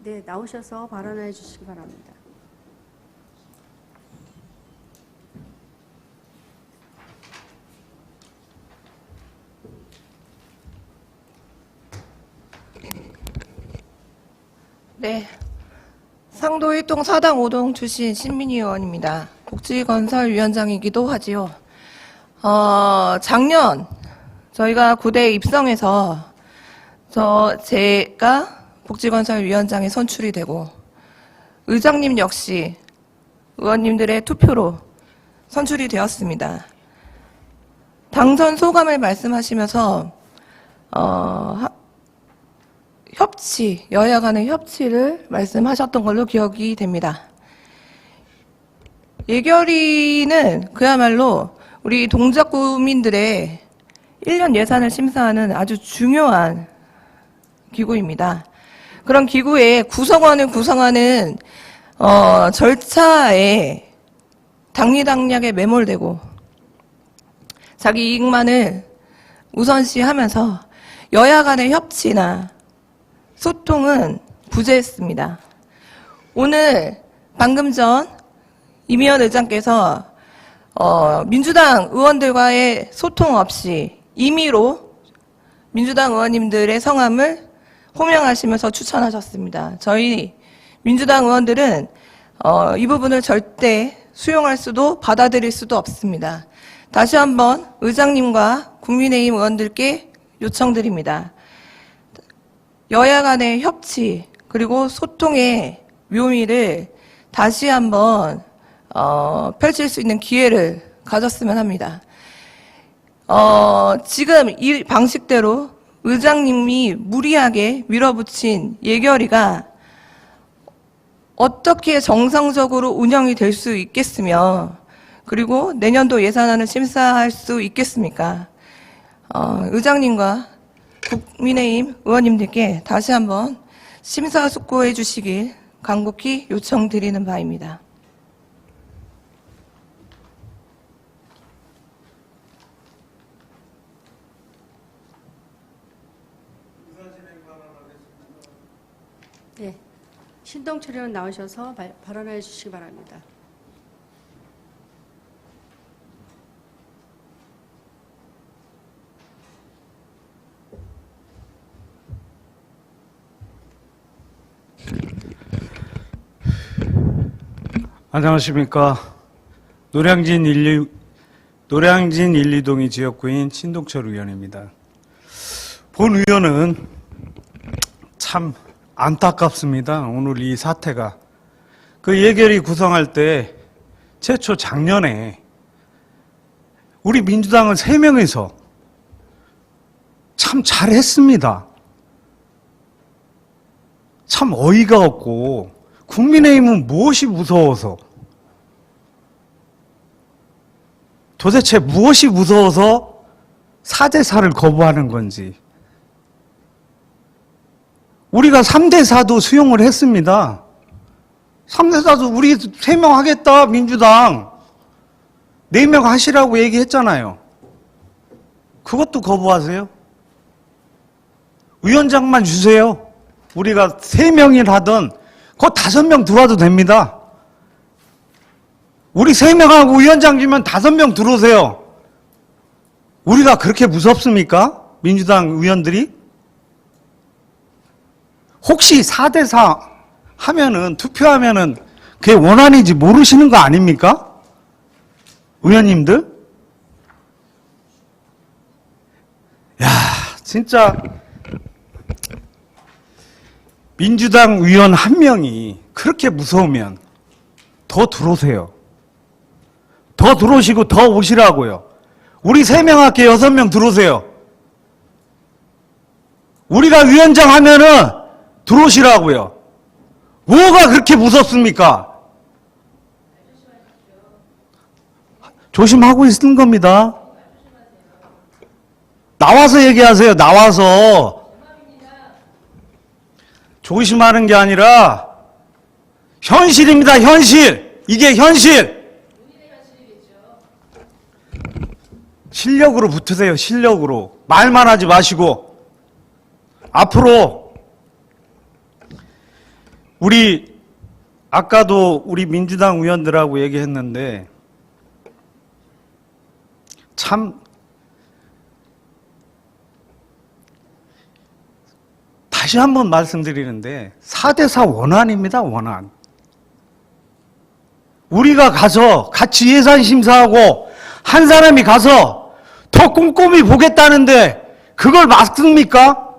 네, 나오셔서 발언해 주시기 바랍니다. 네. 상도 1동 4당 5동 출신 신민희 의원입니다. 복지건설위원장이기도 하지요. 작년 저희가 구대에 입성해서 제가 복지건설위원장에 선출이 되고 의장님 역시 의원님들의 투표로 선출이 되었습니다. 당선 소감을 말씀하시면서 협치, 여야 간의 협치를 말씀하셨던 걸로 기억이 됩니다. 예결위는 그야말로 우리 동작구민들의 1년 예산을 심사하는 아주 중요한 기구입니다. 그런 기구의 구성원을 구성하는 절차에 당리당략에 매몰되고 자기 이익만을 우선시하면서 여야 간의 협치나 소통은 부재했습니다. 오늘 방금 전 이미연 의장께서 민주당 의원들과의 소통 없이 임의로 민주당 의원님들의 성함을 호명하시면서 추천하셨습니다. 저희 민주당 의원들은 이 부분을 절대 수용할 수도 받아들일 수도 없습니다. 다시 한번 의장님과 국민의힘 의원들께 요청드립니다. 여야 간의 협치 그리고 소통의 묘미를 다시 한번 펼칠 수 있는 기회를 가졌으면 합니다. 지금 이 방식대로 의장님이 무리하게 밀어붙인 예결위가 어떻게 정상적으로 운영이 될 수 있겠으며 그리고 내년도 예산안을 심사할 수 있겠습니까? 의장님과 국민의힘 의원님들께 다시 한번 심사숙고해 주시길 간곡히 요청드리는 바입니다. 네, 신동철 의원 나오셔서 발언해 주시기 바랍니다. 안녕하십니까. 노량진 1, 2동이 지역구인 신동철 의원입니다. 본 의원은 참 안타깝습니다. 오늘 이 사태가. 그 예결위 구성할 때 최초 작년에 우리 민주당은 3명이서 참 잘했습니다. 참 어이가 없고 국민의힘은 무엇이 무서워서 도대체 무엇이 무서워서 4대4를 거부하는 건지 우리가 3대4도 수용을 했습니다. 3대4도 우리 3명 하겠다 민주당 4명 하시라고 얘기했잖아요. 그것도 거부하세요? 위원장만 주세요. 우리가 3명이 하든 그 5명 들어와도 됩니다. 우리 3명하고 위원장 주면 5명 들어오세요. 우리가 그렇게 무섭습니까? 민주당 의원들이? 혹시 4대4 하면은, 투표하면은 그게 원안인지 모르시는 거 아닙니까? 의원님들? 야, 진짜. 민주당 의원 1명이 그렇게 무서우면 더 들어오세요. 더 들어오시고 더 오시라고요. 우리 3명 할게 6명 들어오세요. 우리가 위원장 하면은 들어오시라고요. 뭐가 그렇게 무섭습니까? 조심하고 있는 겁니다. 나와서 얘기하세요. 나와서. 조심하는 게 아니라 현실입니다. 현실. 이게 현실. 실력으로 붙으세요. 실력으로. 말만 하지 마시고. 앞으로 우리 아까도 우리 민주당 의원들하고 얘기했는데 참 다시 한번 말씀드리는데 4대4 원안입니다. 원안. 우리가 가서 같이 예산 심사하고 한 사람이 가서 더 꼼꼼히 보겠다는데 그걸 맞습니까?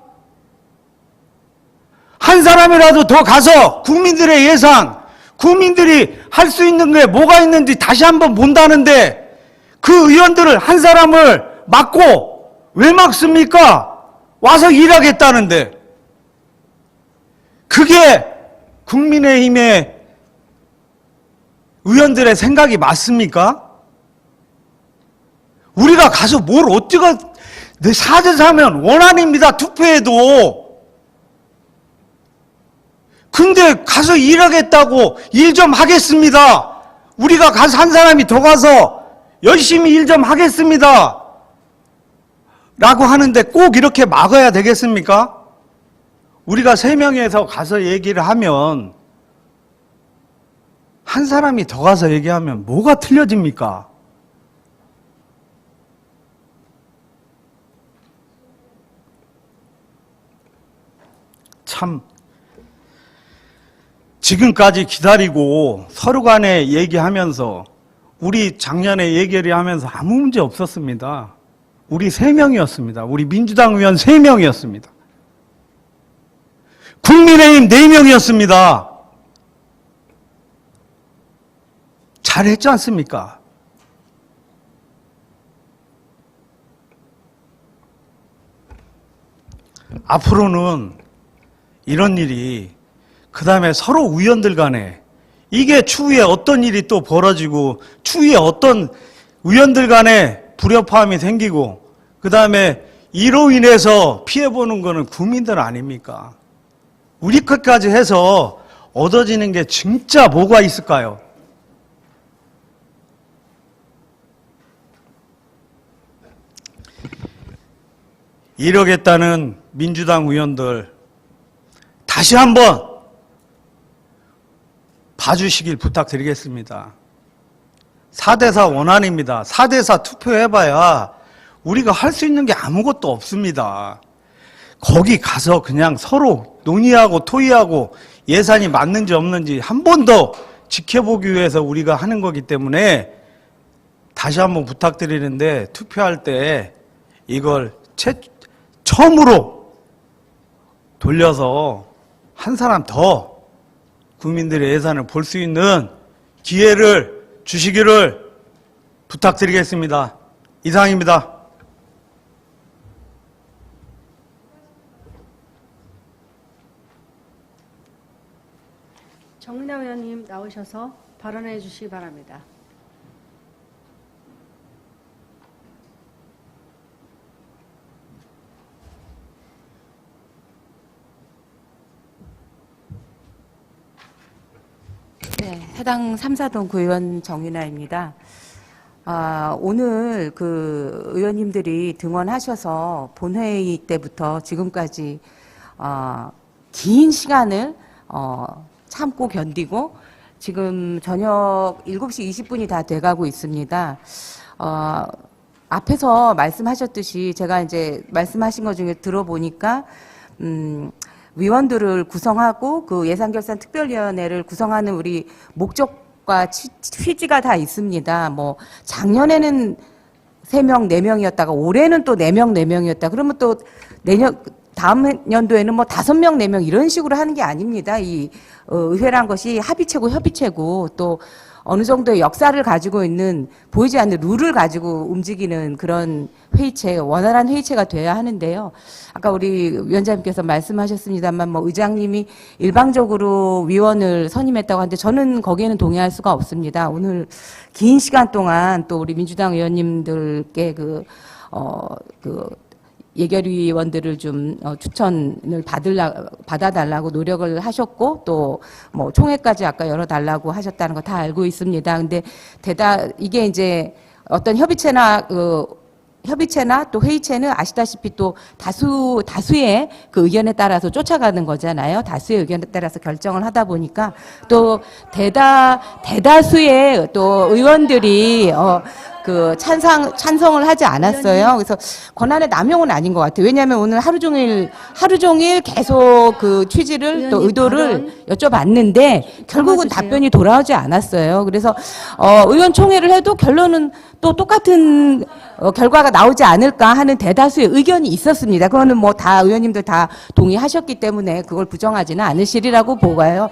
한 사람이라도 더 가서 국민들의 예산, 국민들이 할 수 있는 게 뭐가 있는지 다시 한번 본다는데 그 의원들을 한 사람을 막고 왜 막습니까? 와서 일하겠다는데. 그게 국민의힘의 의원들의 생각이 맞습니까? 우리가 가서 뭘 어떻게 4대4면 원안입니다. 투표해도. 근데 가서 일하겠다고 일 좀 하겠습니다. 우리가 가서 한 사람이 더 가서 열심히 일 좀 하겠습니다. 라고 하는데 꼭 이렇게 막아야 되겠습니까? 우리가 3명에서 가서 얘기를 하면 한 사람이 더 가서 얘기하면 뭐가 틀려집니까? 참 지금까지 기다리고 서로 간에 얘기하면서 우리 작년에 얘기를 하면서 아무 문제 없었습니다. 우리 3명이었습니다. 우리 민주당 의원 3명이었습니다. 국민의힘 4명이었습니다. 잘했지 않습니까? 앞으로는 이런 일이 그 다음에 서로 의원들 간에 이게 추후에 어떤 일이 또 벌어지고 추후에 어떤 의원들 간에 불협화음이 생기고 그 다음에 이로 인해서 피해보는 거는 국민들 아닙니까? 우리 것까지 해서 얻어지는 게 진짜 뭐가 있을까요? 이러겠다는 민주당 의원들 다시 한번 봐주시길 부탁드리겠습니다. 4대4 원안입니다. 4대4 투표해봐야 우리가 할 수 있는 게 아무것도 없습니다. 거기 가서 그냥 서로 논의하고 토의하고 예산이 맞는지 없는지 한 번 더 지켜보기 위해서 우리가 하는 거기 때문에 다시 한번 부탁드리는데 투표할 때 이걸 처음으로 돌려서 한 사람 더 국민들의 예산을 볼 수 있는 기회를 주시기를 부탁드리겠습니다. 이상입니다. 정은혜 의원님 나오셔서 발언해 주시기 바랍니다. 네, 해당 3사동 구의원 정윤아입니다. 오늘 그 의원님들이 등원하셔서 본회의 때부터 지금까지 긴 시간을 참고 견디고 지금 저녁 7시 20분이 다 돼가고 있습니다. 앞에서 말씀하셨듯이 제가 이제 말씀하신 것 중에 들어보니까 위원들을 구성하고 그 예산결산특별위원회를 구성하는 우리 목적과 취지가 다 있습니다. 뭐 작년에는 3명, 4명이었다가 올해는 또 4명, 4명이었다. 그러면 또 다음 연도에는 뭐 5명, 4명 이런 식으로 하는 게 아닙니다. 이 의회란 것이 합의체고 협의체고 또 어느 정도의 역사를 가지고 있는 보이지 않는 룰을 가지고 움직이는 그런 회의체, 원활한 회의체가 돼야 하는데요. 아까 우리 위원장님께서 말씀하셨습니다만 뭐 의장님이 일방적으로 위원을 선임했다고 하는데 저는 거기에는 동의할 수가 없습니다. 오늘 긴 시간 동안 또 우리 민주당 의원님들께 예결위원들을 좀 추천을 받아달라고 노력을 하셨고 또 뭐 총회까지 아까 열어달라고 하셨다는 거 다 알고 있습니다. 근데 이게 이제 어떤 협의체나 협의체나 또 회의체는 아시다시피 또 다수의 그 의견에 따라서 쫓아가는 거잖아요. 다수의 의견에 따라서 결정을 하다 보니까 또 대다수의 또 의원들이 그 찬성을 하지 않았어요. 그래서 권한의 남용은 아닌 것 같아요. 왜냐하면 오늘 하루 종일 계속 그 취지를 또 의도를 여쭤봤는데 결국은 답변이 돌아오지 않았어요. 그래서 의원총회를 해도 결론은 또 똑같은 결과가 나오지 않을까 하는 대다수의 의견이 있었습니다. 그거는 뭐 다 의원님들 다 동의하셨기 때문에 그걸 부정하지는 않으시리라고 보고요.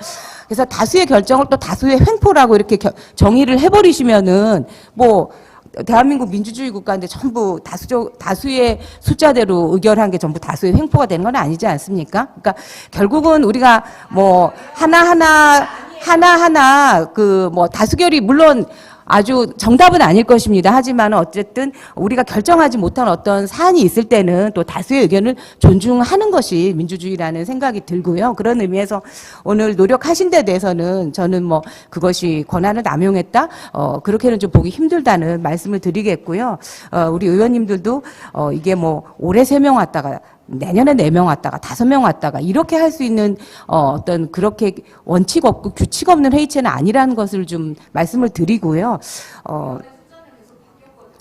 그래서 다수의 결정을 또 다수의 횡포라고 이렇게 정의를 해버리시면은 뭐 대한민국 민주주의 국가인데 전부 다수의 숫자대로 의결한 게 전부 다수의 횡포가 되는 건 아니지 않습니까? 그러니까 결국은 우리가 뭐 하나하나 그 뭐 다수결이 물론 아주 정답은 아닐 것입니다. 하지만 어쨌든 우리가 결정하지 못한 어떤 사안이 있을 때는 또 다수의 의견을 존중하는 것이 민주주의라는 생각이 들고요. 그런 의미에서 오늘 노력하신 데 대해서는 저는 뭐 그것이 권한을 남용했다? 그렇게는 좀 보기 힘들다는 말씀을 드리겠고요. 우리 의원님들도 이게 뭐 올해 3명 왔다가 내년에 4명 왔다가 5명 왔다가 이렇게 할 수 있는 어떤 그렇게 원칙 없고 규칙 없는 회의체는 아니라는 것을 좀 말씀을 드리고요.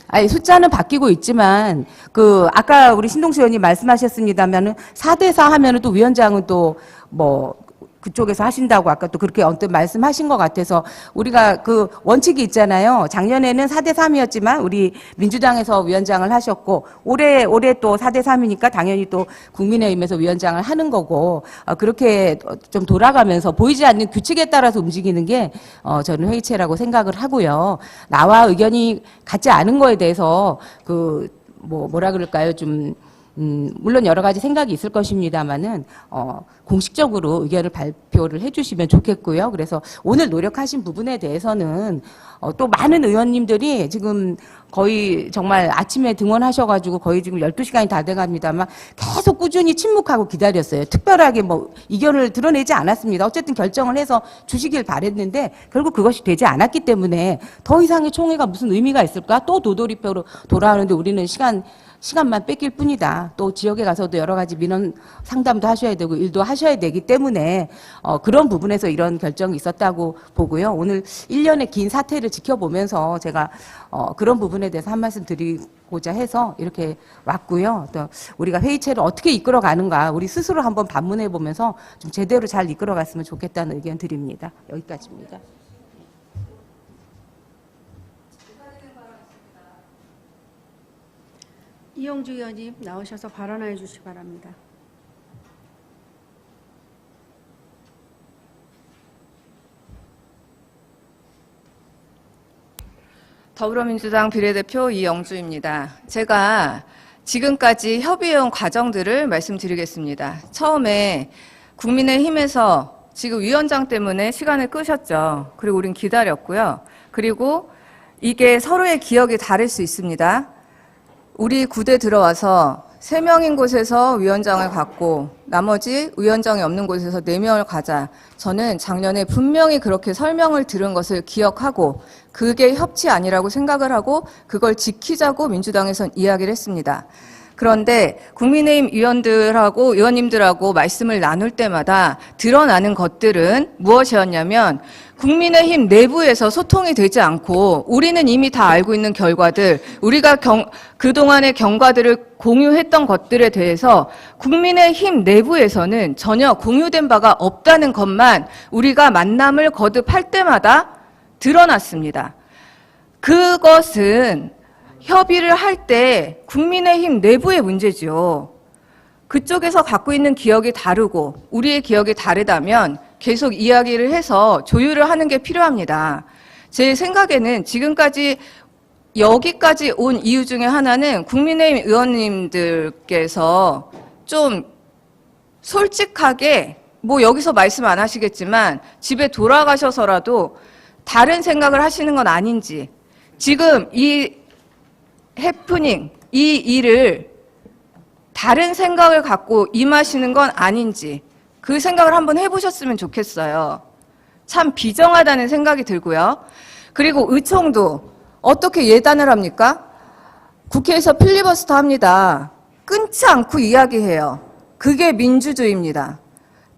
아니, 숫자는 바뀌고 있지만 그 아까 우리 신동수 의원님 말씀하셨습니다면은 4대4 하면은 또 위원장은 또 뭐 그쪽에서 하신다고 아까 또 그렇게 언뜻 말씀하신 것 같아서 우리가 그 원칙이 있잖아요. 작년에는 4대3이었지만 우리 민주당에서 위원장을 하셨고 올해 또 4대3이니까 당연히 또 국민의힘에서 위원장을 하는 거고 그렇게 좀 돌아가면서 보이지 않는 규칙에 따라서 움직이는 게 저는 회의체라고 생각을 하고요. 나와 의견이 같지 않은 거에 대해서 그 뭐라 그럴까요? 좀 물론 여러 가지 생각이 있을 것입니다만은 공식적으로 의견을 발표를 해주시면 좋겠고요. 그래서 오늘 노력하신 부분에 대해서는 또 많은 의원님들이 지금 거의 정말 아침에 등원하셔가지고 거의 지금 12시간이 다 돼갑니다만 계속 꾸준히 침묵하고 기다렸어요. 특별하게 뭐 의견을 드러내지 않았습니다. 어쨌든 결정을 해서 주시길 바랬는데 결국 그것이 되지 않았기 때문에 더 이상의 총회가 무슨 의미가 있을까? 또 도돌이표로 돌아오는데 우리는 시간만 뺏길 뿐이다. 또 지역에 가서도 여러 가지 민원 상담도 하셔야 되고 일도 하셔야 되기 때문에 그런 부분에서 이런 결정이 있었다고 보고요. 오늘 1년의 긴 사태를 지켜보면서 제가 그런 부분에 대해서 한 말씀 드리고자 해서 이렇게 왔고요. 또 우리가 회의체를 어떻게 이끌어가는가 우리 스스로 한번 반문해 보면서 좀 제대로 잘 이끌어갔으면 좋겠다는 의견 드립니다. 여기까지입니다. 이용주 의원님 나오셔서 발언해 주시기 바랍니다. 더불어민주당 비례대표 이영주입니다. 제가 지금까지 협의해온 과정들을 말씀드리겠습니다. 처음에 국민의힘에서 지금 위원장 때문에 시간을 끄셨죠. 그리고 우린 기다렸고요. 그리고 이게 서로의 기억이 다를 수 있습니다. 우리 구대 들어와서 3명인 곳에서 위원장을 갖고 나머지 위원장이 없는 곳에서 4명을 가자. 저는 작년에 분명히 그렇게 설명을 들은 것을 기억하고 그게 협치 아니라고 생각을 하고 그걸 지키자고 민주당에선 이야기를 했습니다. 그런데 국민의힘 위원들하고 의원님들하고 말씀을 나눌 때마다 드러나는 것들은 무엇이었냐면 국민의힘 내부에서 소통이 되지 않고 우리는 이미 다 알고 있는 결과들, 우리가 그동안의 경과들을 공유했던 것들에 대해서 국민의힘 내부에서는 전혀 공유된 바가 없다는 것만 우리가 만남을 거듭할 때마다 드러났습니다. 그것은 협의를 할 때 국민의힘 내부의 문제지요. 그쪽에서 갖고 있는 기억이 다르고 우리의 기억이 다르다면 계속 이야기를 해서 조율을 하는 게 필요합니다. 제 생각에는 지금까지 여기까지 온 이유 중에 하나는 국민의힘 의원님들께서 좀 솔직하게 뭐 여기서 말씀 안 하시겠지만 집에 돌아가셔서라도 다른 생각을 하시는 건 아닌지 지금 이 해프닝, 이 일을 다른 생각을 갖고 임하시는 건 아닌지 그 생각을 한번 해보셨으면 좋겠어요. 참 비정하다는 생각이 들고요. 그리고 의총도 어떻게 예단을 합니까? 국회에서 필리버스터 합니다. 끊지 않고 이야기해요. 그게 민주주의입니다.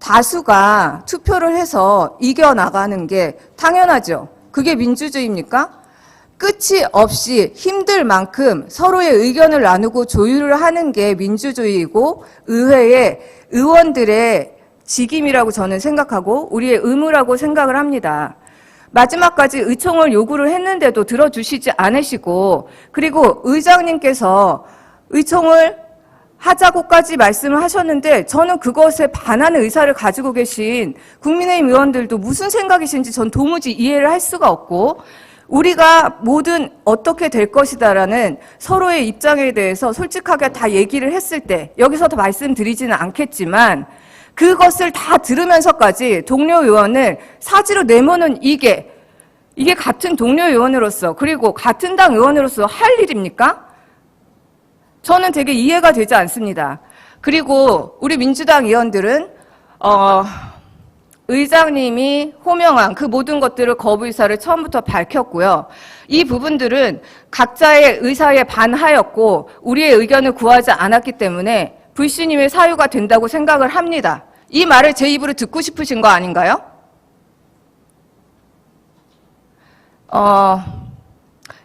다수가 투표를 해서 이겨나가는 게 당연하죠. 그게 민주주의입니까? 끝이 없이 힘들 만큼 서로의 의견을 나누고 조율을 하는 게 민주주의이고 의회의 의원들의 직임이라고 저는 생각하고 우리의 의무라고 생각을 합니다. 마지막까지 의총을 요구를 했는데도 들어주시지 않으시고 그리고 의장님께서 의총을 하자고까지 말씀을 하셨는데 저는 그것에 반하는 의사를 가지고 계신 국민의힘 의원들도 무슨 생각이신지 전 도무지 이해를 할 수가 없고 우리가 뭐든 어떻게 될 것이다라는 서로의 입장에 대해서 솔직하게 다 얘기를 했을 때 여기서 더 말씀드리지는 않겠지만 그것을 다 들으면서까지 동료 의원을 사지로 내모는 이게 같은 동료 의원으로서 그리고 같은 당 의원으로서 할 일입니까? 저는 되게 이해가 되지 않습니다. 그리고 우리 민주당 의원들은 의장님이 호명한 그 모든 것들을 거부 의사를 처음부터 밝혔고요. 이 부분들은 각자의 의사에 반하였고 우리의 의견을 구하지 않았기 때문에 불신임의 사유가 된다고 생각을 합니다. 이 말을 제 입으로 듣고 싶으신 거 아닌가요?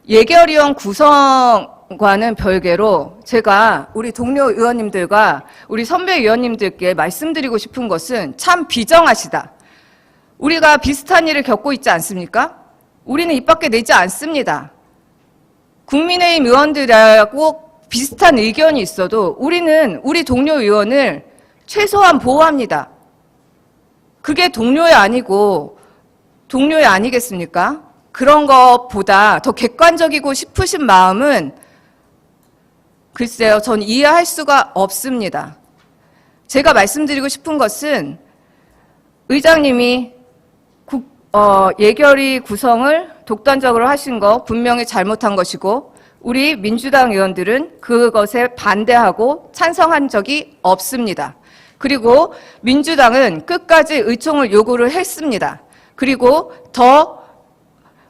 예결위원 구성과는 별개로 제가 우리 동료 의원님들과 우리 선배 의원님들께 말씀드리고 싶은 것은 참 비정하시다. 우리가 비슷한 일을 겪고 있지 않습니까? 우리는 입 밖에 내지 않습니다. 국민의힘 의원들하고 비슷한 의견이 있어도 우리는 우리 동료 의원을 최소한 보호합니다. 그게 동료애 아니고 동료애 아니겠습니까? 그런 것보다 더 객관적이고 싶으신 마음은 글쎄요, 전 이해할 수가 없습니다. 제가 말씀드리고 싶은 것은 의장님이 예결위 구성을 독단적으로 하신 거 분명히 잘못한 것이고 우리 민주당 의원들은 그것에 반대하고 찬성한 적이 없습니다. 그리고 민주당은 끝까지 의총을 요구를 했습니다. 그리고 더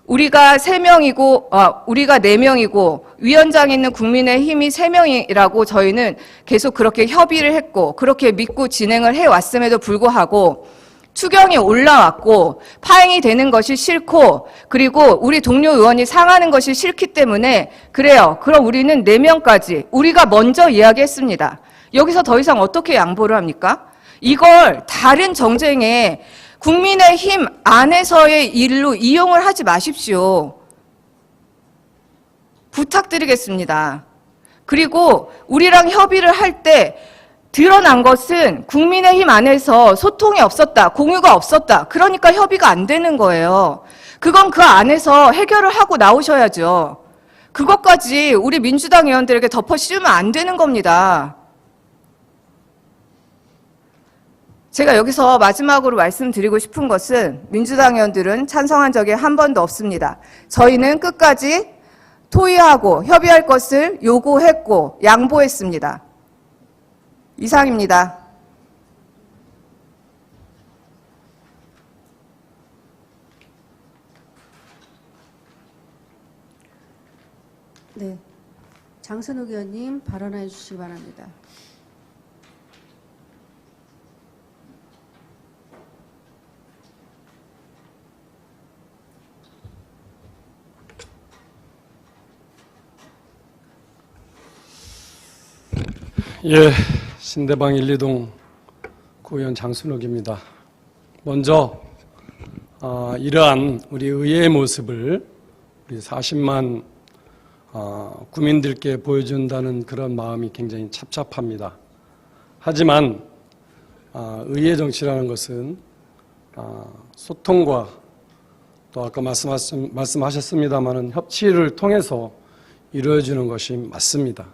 우리가 3명이고, 우리가 4명이고, 위원장 있는 국민의힘이 3명이라고 저희는 계속 그렇게 협의를 했고, 그렇게 믿고 진행을 해왔음에도 불구하고, 추경이 올라왔고, 파행이 되는 것이 싫고, 그리고 우리 동료 의원이 상하는 것이 싫기 때문에, 그래요. 그럼 우리는 4명까지, 우리가 먼저 이야기했습니다. 여기서 더 이상 어떻게 양보를 합니까? 이걸 다른 정쟁에 국민의힘 안에서의 일로 이용을 하지 마십시오. 부탁드리겠습니다. 그리고 우리랑 협의를 할 때 드러난 것은 국민의힘 안에서 소통이 없었다, 공유가 없었다. 그러니까 협의가 안 되는 거예요. 그건 그 안에서 해결을 하고 나오셔야죠. 그것까지 우리 민주당 의원들에게 덮어 씌우면 안 되는 겁니다. 제가 여기서 마지막으로 말씀드리고 싶은 것은 민주당 의원들은 찬성한 적이 한 번도 없습니다. 저희는 끝까지 토의하고 협의할 것을 요구했고 양보했습니다. 이상입니다. 네, 장선욱 의원님 발언해 주시기 바랍니다. 예, 신대방 1, 2동 구의원 장순옥입니다. 먼저 이러한 우리 의회의 모습을 우리 40만 국민들께 보여준다는 그런 마음이 굉장히 찹찹합니다. 하지만 의회 정치라는 것은 소통과 또 아까 말씀하셨습니다마는 협치를 통해서 이루어지는 것이 맞습니다.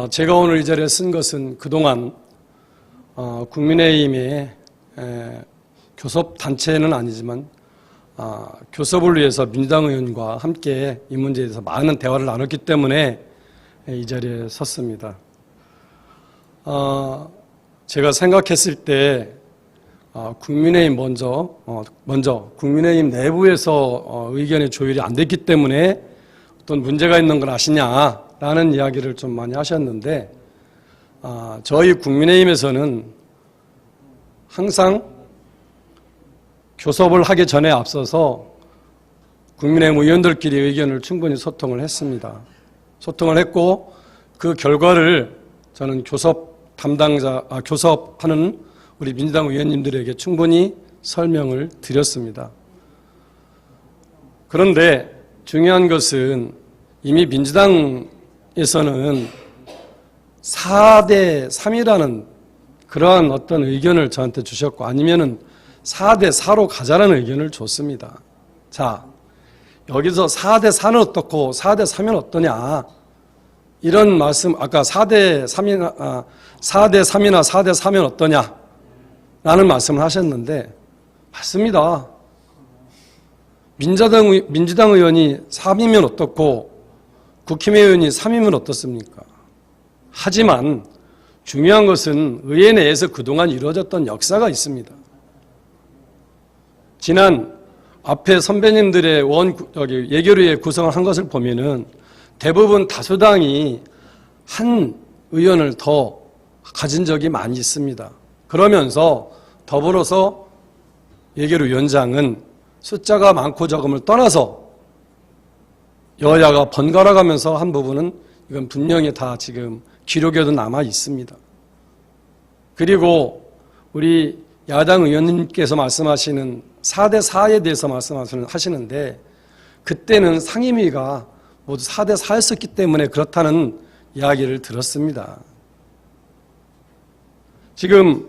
제가 오늘 이 자리에 쓴 것은 그동안 국민의힘의 교섭단체는 아니지만 교섭을 위해서 민주당 의원과 함께 이 문제에 대해서 많은 대화를 나눴기 때문에 이 자리에 섰습니다. 제가 생각했을 때 국민의힘 먼저 국민의힘 내부에서 의견의 조율이 안 됐기 때문에 어떤 문제가 있는 걸 아시냐라는 이야기를 좀 많이 하셨는데, 저희 국민의힘에서는 항상 교섭을 하기 전에 앞서서 국민의힘 의원들끼리 의견을 충분히 소통을 했습니다. 소통을 했고 그 결과를 저는 교섭하는 우리 민주당 의원님들에게 충분히 설명을 드렸습니다. 그런데 중요한 것은 이미 민주당에서는 4대 3이라는 그러한 어떤 의견을 저한테 주셨고, 아니면은 4대 4로 가자라는 의견을 줬습니다. 자, 여기서 4대 4는 어떻고 4대 3은 어떠냐, 이런 말씀, 아까 4대 3이나 4대 3은 어떠냐 라는 말씀을 하셨는데, 맞습니다. 민주당 의원이 3이면 어떻고 국힘 의원이 3이면 어떻습니까? 하지만 중요한 것은 의회 내에서 그동안 이루어졌던 역사가 있습니다. 지난 앞에 선배님들의 예결위에 구성을 한 것을 보면은 대부분 다수당이 한 의원을 더 가진 적이 많이 있습니다. 그러면서 더불어서 예결위원장은 숫자가 많고 적음을 떠나서 여야가 번갈아 가면서 한 부분은 이건 분명히 다 지금 기록에도 남아 있습니다. 그리고 우리 야당 의원님께서 말씀하시는 4대 4에 대해서 말씀하시는데, 그때는 상임위가 모두 4대 4였었기 때문에 그렇다는 이야기를 들었습니다. 지금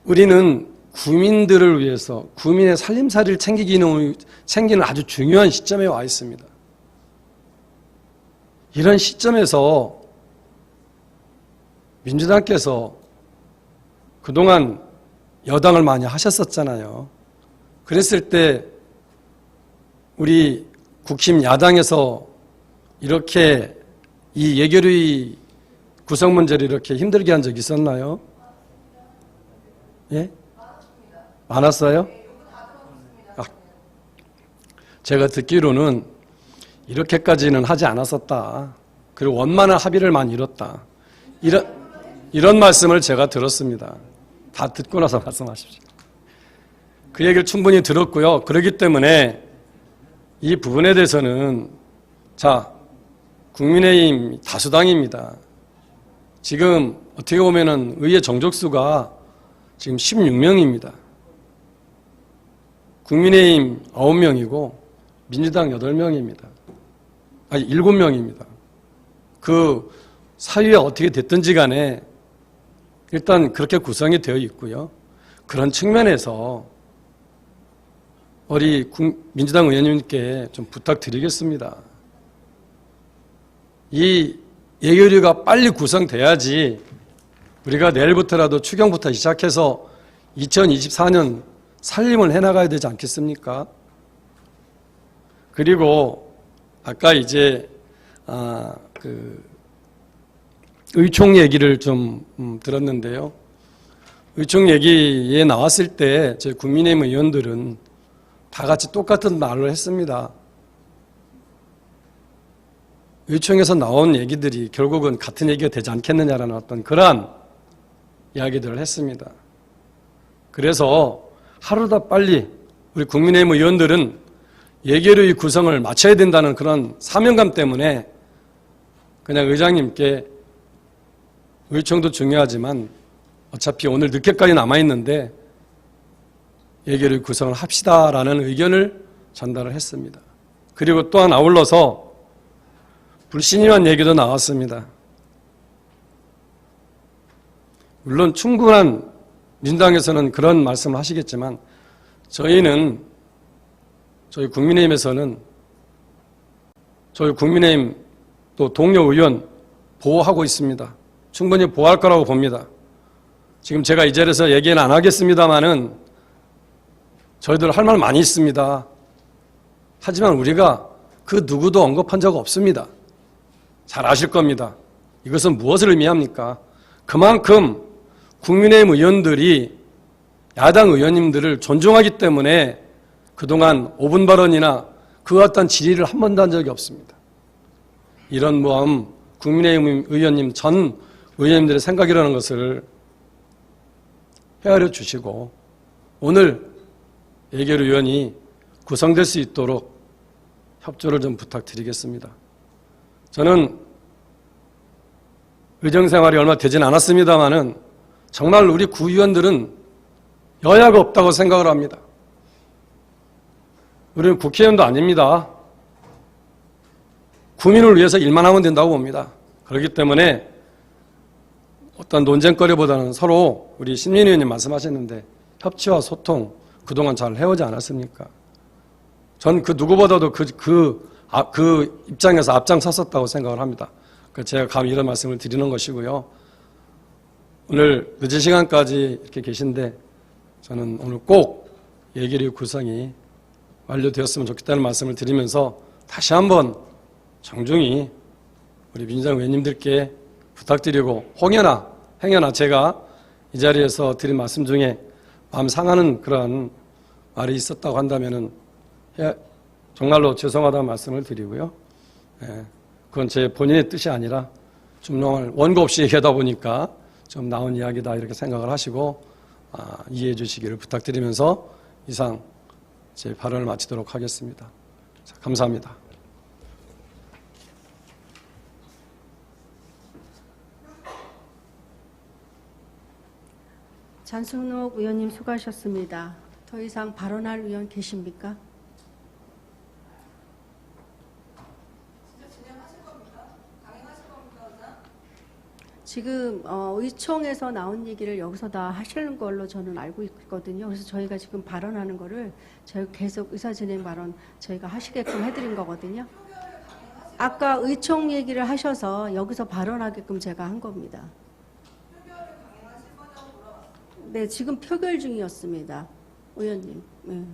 우리는 국민들을 위해서 국민의 살림살이를 챙기는 아주 중요한 시점에 와 있습니다. 이런 시점에서 민주당께서 그동안 여당을 많이 하셨었잖아요. 그랬을 때 우리 국힘 야당에서 이렇게 이 예결위 구성 문제를 이렇게 힘들게 한 적이 있었나요? 예? 많았어요? 제가 듣기로는 이렇게까지는 하지 않았었다. 그리고 원만한 합의를 많이 이뤘다. 이런 말씀을 제가 들었습니다. 다 듣고 나서 말씀하십시오. 그 얘기를 충분히 들었고요. 그렇기 때문에 이 부분에 대해서는, 자, 국민의힘 다수당입니다. 지금 어떻게 보면은 의회 정족수가 지금 16명입니다. 국민의힘 9명이고 민주당 8명입니다. 아니 7명입니다. 그 사유에 어떻게 됐든지 간에 일단 그렇게 구성이 되어 있고요. 그런 측면에서 우리 민주당 의원님께 좀 부탁드리겠습니다. 이 예결위가 빨리 구성돼야지 우리가 내일부터라도 추경부터 시작해서 2024년 살림을 해나가야 되지 않겠습니까? 그리고 아까 이제 의총 얘기를 좀 들었는데요. 의총 얘기에 나왔을 때 저희 국민의힘 의원들은 다 같이 똑같은 말을 했습니다. 의총에서 나온 얘기들이 결국은 같은 얘기가 되지 않겠느냐라는 어떤 그러한 이야기들을 했습니다. 그래서 하루다 빨리 우리 국민의힘 의원들은 예결위 구성을 마쳐야 된다는 그런 사명감 때문에 그냥 의장님께 의총도 중요하지만 어차피 오늘 늦게까지 남아있는데 예결위 구성을 합시다라는 의견을 전달을 했습니다. 그리고 또한 아울러서 불신임한 얘기도 나왔습니다. 물론 충분한 민주당에서는 그런 말씀을 하시겠지만 저희 국민의힘에서는 저희 국민의힘 또 동료 의원 보호하고 있습니다. 충분히 보호할 거라고 봅니다. 지금 제가 이 자리에서 얘기는 안 하겠습니다만은 저희들 할 말 많이 있습니다. 하지만 우리가 그 누구도 언급한 적 없습니다. 잘 아실 겁니다. 이것은 무엇을 의미합니까? 그만큼 국민의힘 의원들이 야당 의원님들을 존중하기 때문에 그동안 5분 발언이나 그와 같은 질의를 한 번도 한 적이 없습니다. 이런 모함 국민의힘 의원님 전 의원님들의 생각이라는 것을 헤아려 주시고 오늘 예결 위원이 구성될 수 있도록 협조를 좀 부탁드리겠습니다. 저는 의정 생활이 얼마 되진 않았습니다만은 정말 우리 구의원들은 여야가 없다고 생각을 합니다. 우리는 국회의원도 아닙니다. 국민을 위해서 일만 하면 된다고 봅니다. 그렇기 때문에 어떤 논쟁거리보다는 서로 우리 신민희 의원님 말씀하셨는데 협치와 소통 그동안 잘 해오지 않았습니까? 전 그 누구보다도 그 입장에서 앞장섰었다고 생각을 합니다. 제가 감히 이런 말씀을 드리는 것이고요. 오늘 늦은 시간까지 이렇게 계신데 저는 오늘 꼭 예결위 구성이 완료되었으면 좋겠다는 말씀을 드리면서 다시 한번 정중히 우리 민주당 의원님들께 부탁드리고 혹여나 행여나 제가 이 자리에서 드린 말씀 중에 마음 상하는 그런 말이 있었다고 한다면은 정말로 죄송하다는 말씀을 드리고요. 그건 제 본인의 뜻이 아니라 좀 원고 없이 얘기하다 보니까 좀 나온 이야기다 이렇게 생각을 하시고 이해해 주시기를 부탁드리면서 이상 제 발언을 마치도록 하겠습니다. 자, 감사합니다. 잔순옥 의원님 수고하셨습니다. 더 이상 발언할 의원 계십니까? 지금 의총에서 나온 얘기를 여기서 다 하시는 걸로 저는 알고 있거든요. 그래서 저희가 지금 발언하는 거를 저희 계속 의사진행 발언 저희가 하시게끔 해드린 거거든요. 아까 의총 얘기를 하셔서 여기서 발언하게끔 제가 한 겁니다. 네, 지금 표결 중이었습니다. 의원님. 네.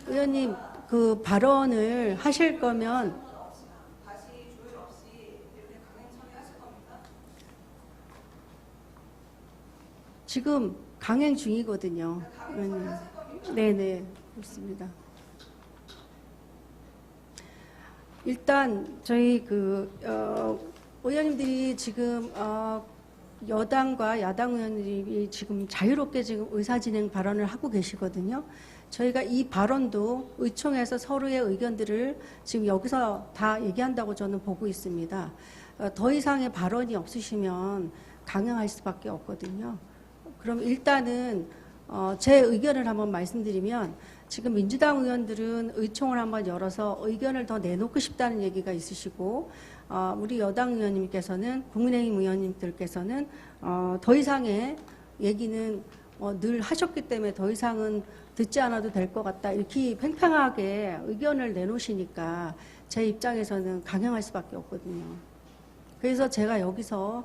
의원님, 그 발언을 하실 거면 지금 강행 중이거든요. 네네, 그렇습니다. 일단 저희 의원님들이 지금 여당과 야당 의원들이 지금 자유롭게 지금 의사진행 발언을 하고 계시거든요. 저희가 이 발언도 의총에서 서로의 의견들을 지금 여기서 다 얘기한다고 저는 보고 있습니다. 더 이상의 발언이 없으시면 강행할 수밖에 없거든요. 그럼 일단은 제 의견을 한번 말씀드리면 지금 민주당 의원들은 의총을 한번 열어서 의견을 더 내놓고 싶다는 얘기가 있으시고 우리 여당 의원님께서는 국민의힘 의원님들께서는 더 이상의 얘기는 늘 하셨기 때문에 더 이상은 듣지 않아도 될 것 같다 이렇게 팽팽하게 의견을 내놓으시니까 제 입장에서는 강행할 수밖에 없거든요. 그래서 제가 여기서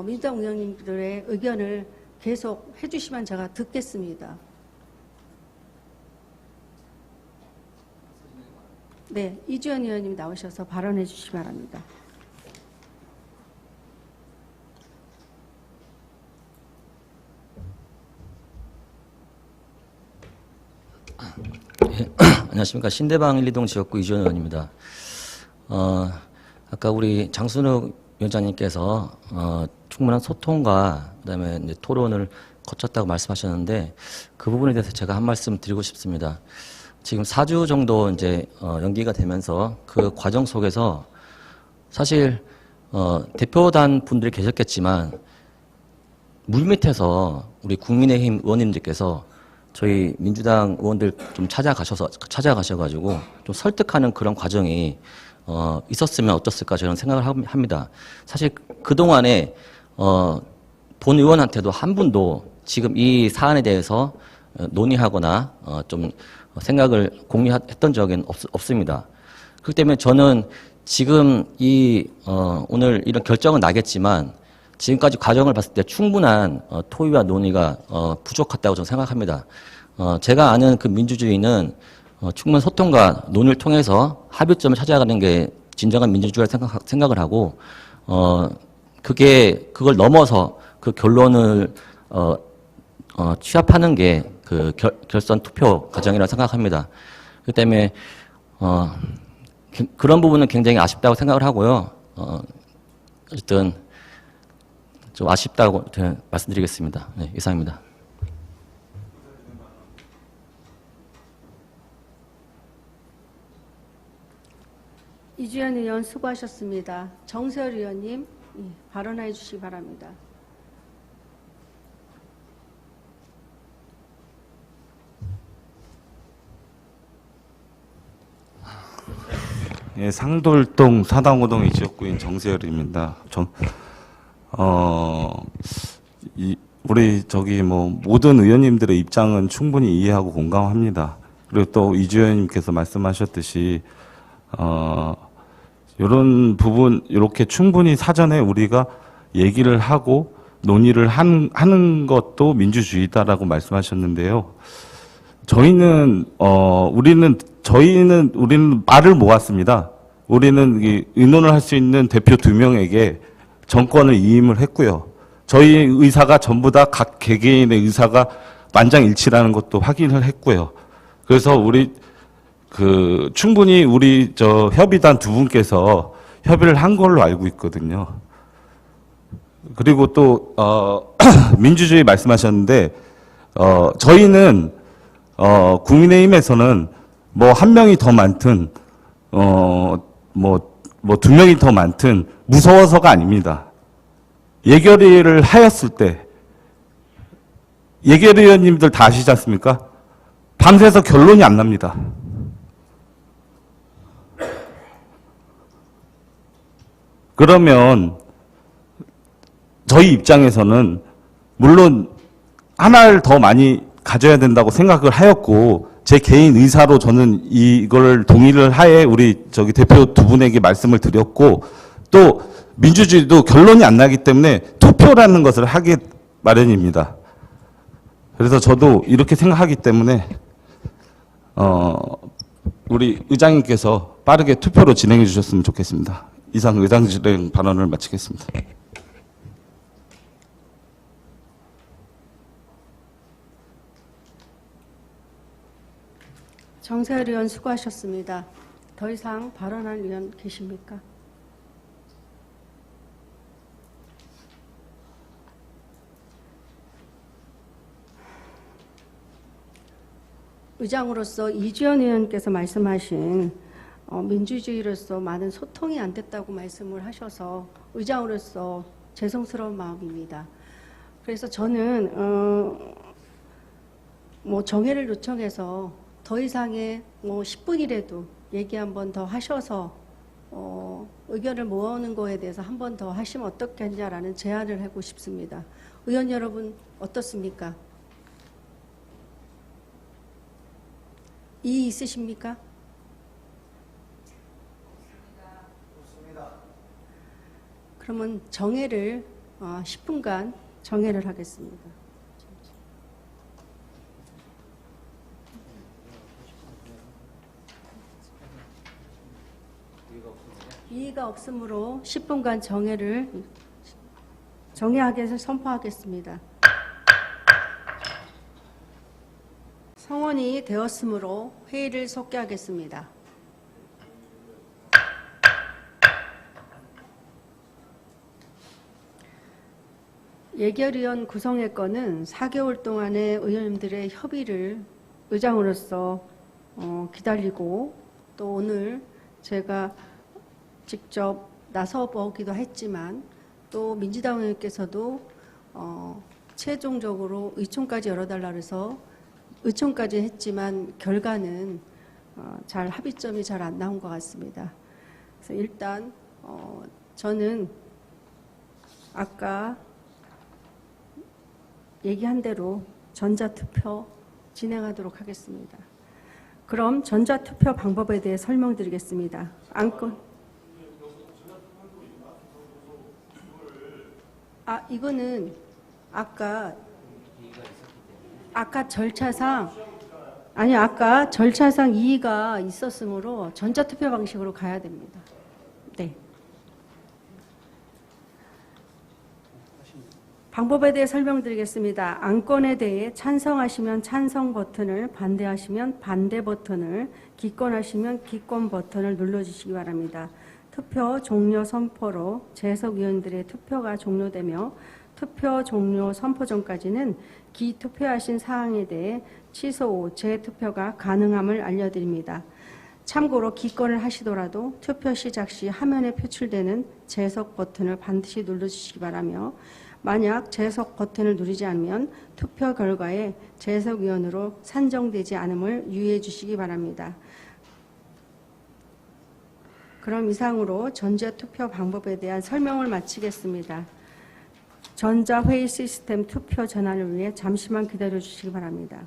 민주당 의원님들의 의견을 계속 해주시면 제가 듣겠습니다. 네, 이주연 의원님 나오셔서 발언해 주시기 바랍니다. 안녕하십니까. 신대방 1, 2동 지역구 이주연 의원입니다. 아까 우리 장순욱 위원장님께서 충분한 소통과 그다음에 이제 토론을 거쳤다고 말씀하셨는데 그 부분에 대해서 제가 한 말씀 드리고 싶습니다. 지금 4주 정도 이제 연기가 되면서 그 과정 속에서 사실 대표단 분들이 계셨겠지만 물밑에서 우리 국민의힘 의원님들께서 저희 민주당 의원들 좀 찾아가셔가지고 좀 설득하는 그런 과정이 있었으면 어땠을까 저는 생각을 합니다. 사실 그 동안에 본 의원한테도 한 분도 지금 이 사안에 대해서 논의하거나 좀 생각을 공유했던 적은 없습니다. 그렇기 때문에 저는 지금 오늘 이런 결정은 나겠지만 지금까지 과정을 봤을 때 충분한 토의와 논의가 부족했다고 저는 생각합니다. 제가 아는 그 민주주의는 충분한 소통과 논의를 통해서 합의점을 찾아가는 게 진정한 민주주의라고 생각을 하고 그걸 넘어서 그 결론을 취합하는 게 그 결선 투표 과정이라고 생각합니다. 그렇기 때문에 그런 부분은 굉장히 아쉽다고 생각을 하고요. 어쨌든 좀 아쉽다고 말씀드리겠습니다. 네, 이상입니다. 이주연 의원 수고하셨습니다. 정세열 의원님 발언해 주시기 바랍니다. 예, 상돌동 사당호동 이지역구인 정세열입니다. 우리 모든 의원님들의 입장은 충분히 이해하고 공감합니다. 그리고 또 이주연 의원님께서 말씀하셨듯이 이런 부분 이렇게 충분히 사전에 우리가 얘기를 하고 논의를 하는 것도 민주주의다라고 말씀하셨는데요. 저희는 말을 모았습니다. 우리는 의논을 할 수 있는 대표 2명에게 정권을 위임을 했고요. 저희 의사가 전부 다 각 개개인의 의사가 만장일치라는 것도 확인을 했고요. 그래서 충분히 우리 협의단 2분께서 협의를 한 걸로 알고 있거든요. 그리고 또 민주주의 말씀하셨는데 저희는 국민의힘에서는 한 명이 더 많든 2명이 더 많든 무서워서가 아닙니다. 예결위를 하였을 때 예결위원님들 다 아시지 않습니까? 밤새서 결론이 안 납니다. 그러면 저희 입장에서는 물론 하나를 더 많이 가져야 된다고 생각을 하였고 제 개인 의사로 저는 이걸 동의를 하에 우리 대표 2분에게 말씀을 드렸고 또 민주주의도 결론이 안 나기 때문에 투표라는 것을 하기 마련입니다. 그래서 저도 이렇게 생각하기 때문에 우리 의장님께서 빠르게 투표로 진행해 주셨으면 좋겠습니다. 이상 의장실행 발언을 마치겠습니다. 정세열 의원 수고하셨습니다. 더 이상 발언할 의원 계십니까? 의장으로서 이주연 의원께서 말씀하신 민주주의로서 많은 소통이 안 됐다고 말씀을 하셔서 의장으로서 죄송스러운 마음입니다. 그래서 저는 정회를 요청해서 더 이상의 10분이라도 얘기 한 번 더 하셔서 의견을 모아오는 거에 대해서 한 번 더 하시면 어떻겠냐라는 제안을 하고 싶습니다. 의원 여러분 어떻습니까? 이의 있으십니까? 그러면 정회를 10분간 정회를 하겠습니다. 이의가 없으므로 10분간 정회하게 선포하겠습니다. 성원이 되었으므로 회의를 속개하겠습니다. 예결위원 구성의 건은 4개월 동안의 의원님들의 협의를 의장으로서 기다리고 또 오늘 제가 직접 나서보기도 했지만 또 민주당 의원께서도 최종적으로 의총까지 열어달라 해서 의총까지 했지만 결과는 잘 합의점이 잘 안 나온 것 같습니다. 그래서 일단 저는 아까 얘기한 대로 전자투표 진행하도록 하겠습니다. 그럼 전자투표 방법에 대해 설명드리겠습니다. 이거는 아까 절차상 아까 절차상 이의가 있었으므로 전자투표 방식으로 가야 됩니다. 네. 방법에 대해 설명드리겠습니다. 안건에 대해 찬성하시면 찬성 버튼을, 반대하시면 반대 버튼을, 기권하시면 기권 버튼을 눌러주시기 바랍니다. 투표 종료 선포로 재석위원들의 투표가 종료되며 투표 종료 선포 전까지는 기투표하신 사항에 대해 취소 후 재투표가 가능함을 알려드립니다. 참고로 기권을 하시더라도 투표 시작 시 화면에 표출되는 재석 버튼을 반드시 눌러주시기 바라며 만약 재석 버튼을 누르지 않으면 투표 결과에 재석위원으로 산정되지 않음을 유의해 주시기 바랍니다. 그럼 이상으로 전자투표 방법에 대한 설명을 마치겠습니다. 전자회의 시스템 투표 전환을 위해 잠시만 기다려 주시기 바랍니다.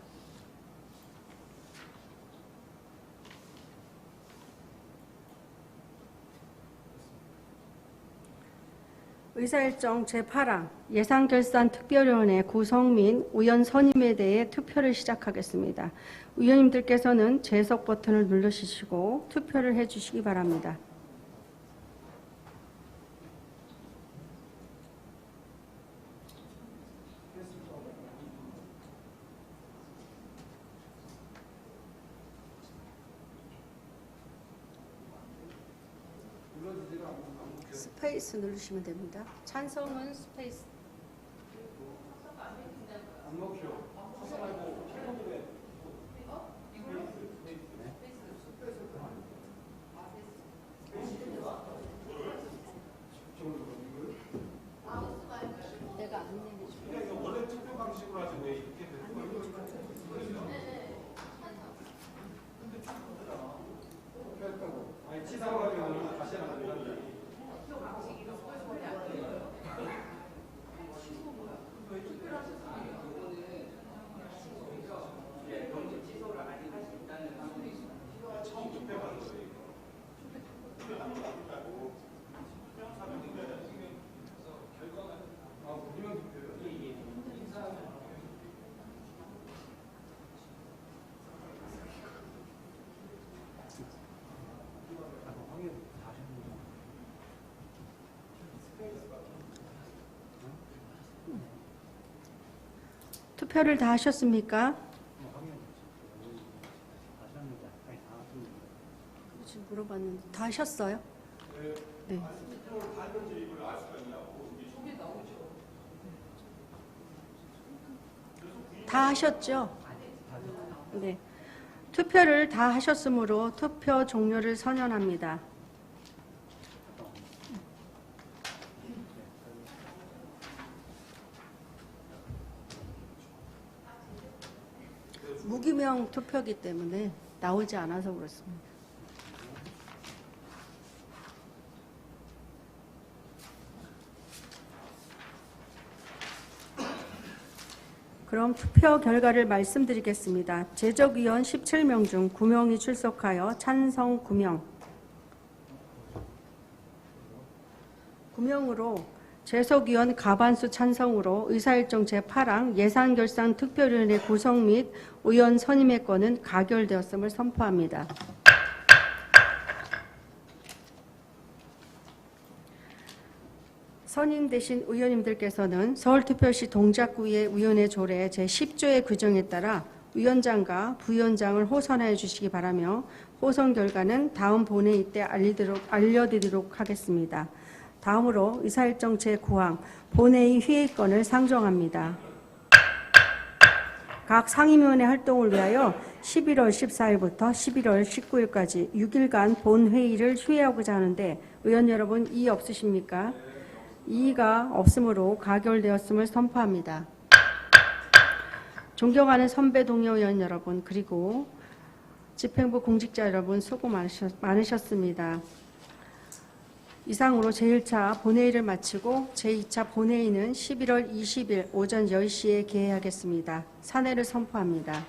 의사일정 제8항 예산결산특별위원회 구성 및 의원 선임에 대해 투표를 시작하겠습니다. 의원님들께서는 재석 버튼을 누르시고 투표를 해주시기 바랍니다. 스페이스 누르시면 됩니다. 찬성은 스페이스. 내가 안 내려줄게. 원래 투표 방식으로 하지 왜 이렇게 아니 치사하게 다시 하는 투표를 다 하셨습니까? 지금 물어봤는데 다 하셨어요? 네. 다 하셨죠? 네. 투표를 다 하셨으므로 투표 종료를 선언합니다. 무기명 투표기 때문에 나오지 않아서 그렇습니다. 그럼 투표 결과를 말씀드리겠습니다. 제적위원 17명 중 9명이 출석하여 찬성 9명, 9명으로 재석위원 과반수 찬성으로 의사일정 제8항 예산결산특별위원회 구성 및 의원 선임의 건은 가결되었음을 선포합니다. 선임되신 의원님들께서는 서울투표시 동작구의 위원회 조례 제10조의 규정에 따라 위원장과 부위원장을 호선하여 주시기 바라며 호선 결과는 다음 본회의 때 알려드리도록 하겠습니다. 다음으로 의사일정 제9항 본회의 회의건을 상정합니다. 각 상임위원회 활동을 위하여 11월 14일부터 11월 19일까지 6일간 본회의를 휴회하고자 하는데 의원 여러분 이의 없으십니까? 이의가 없으므로 가결되었음을 선포합니다. 존경하는 선배 동료 의원 여러분 그리고 집행부 공직자 여러분 수고 많으셨습니다. 이상으로 제1차 본회의를 마치고 제2차 본회의는 11월 20일 오전 10시에 개회하겠습니다. 사내를 선포합니다.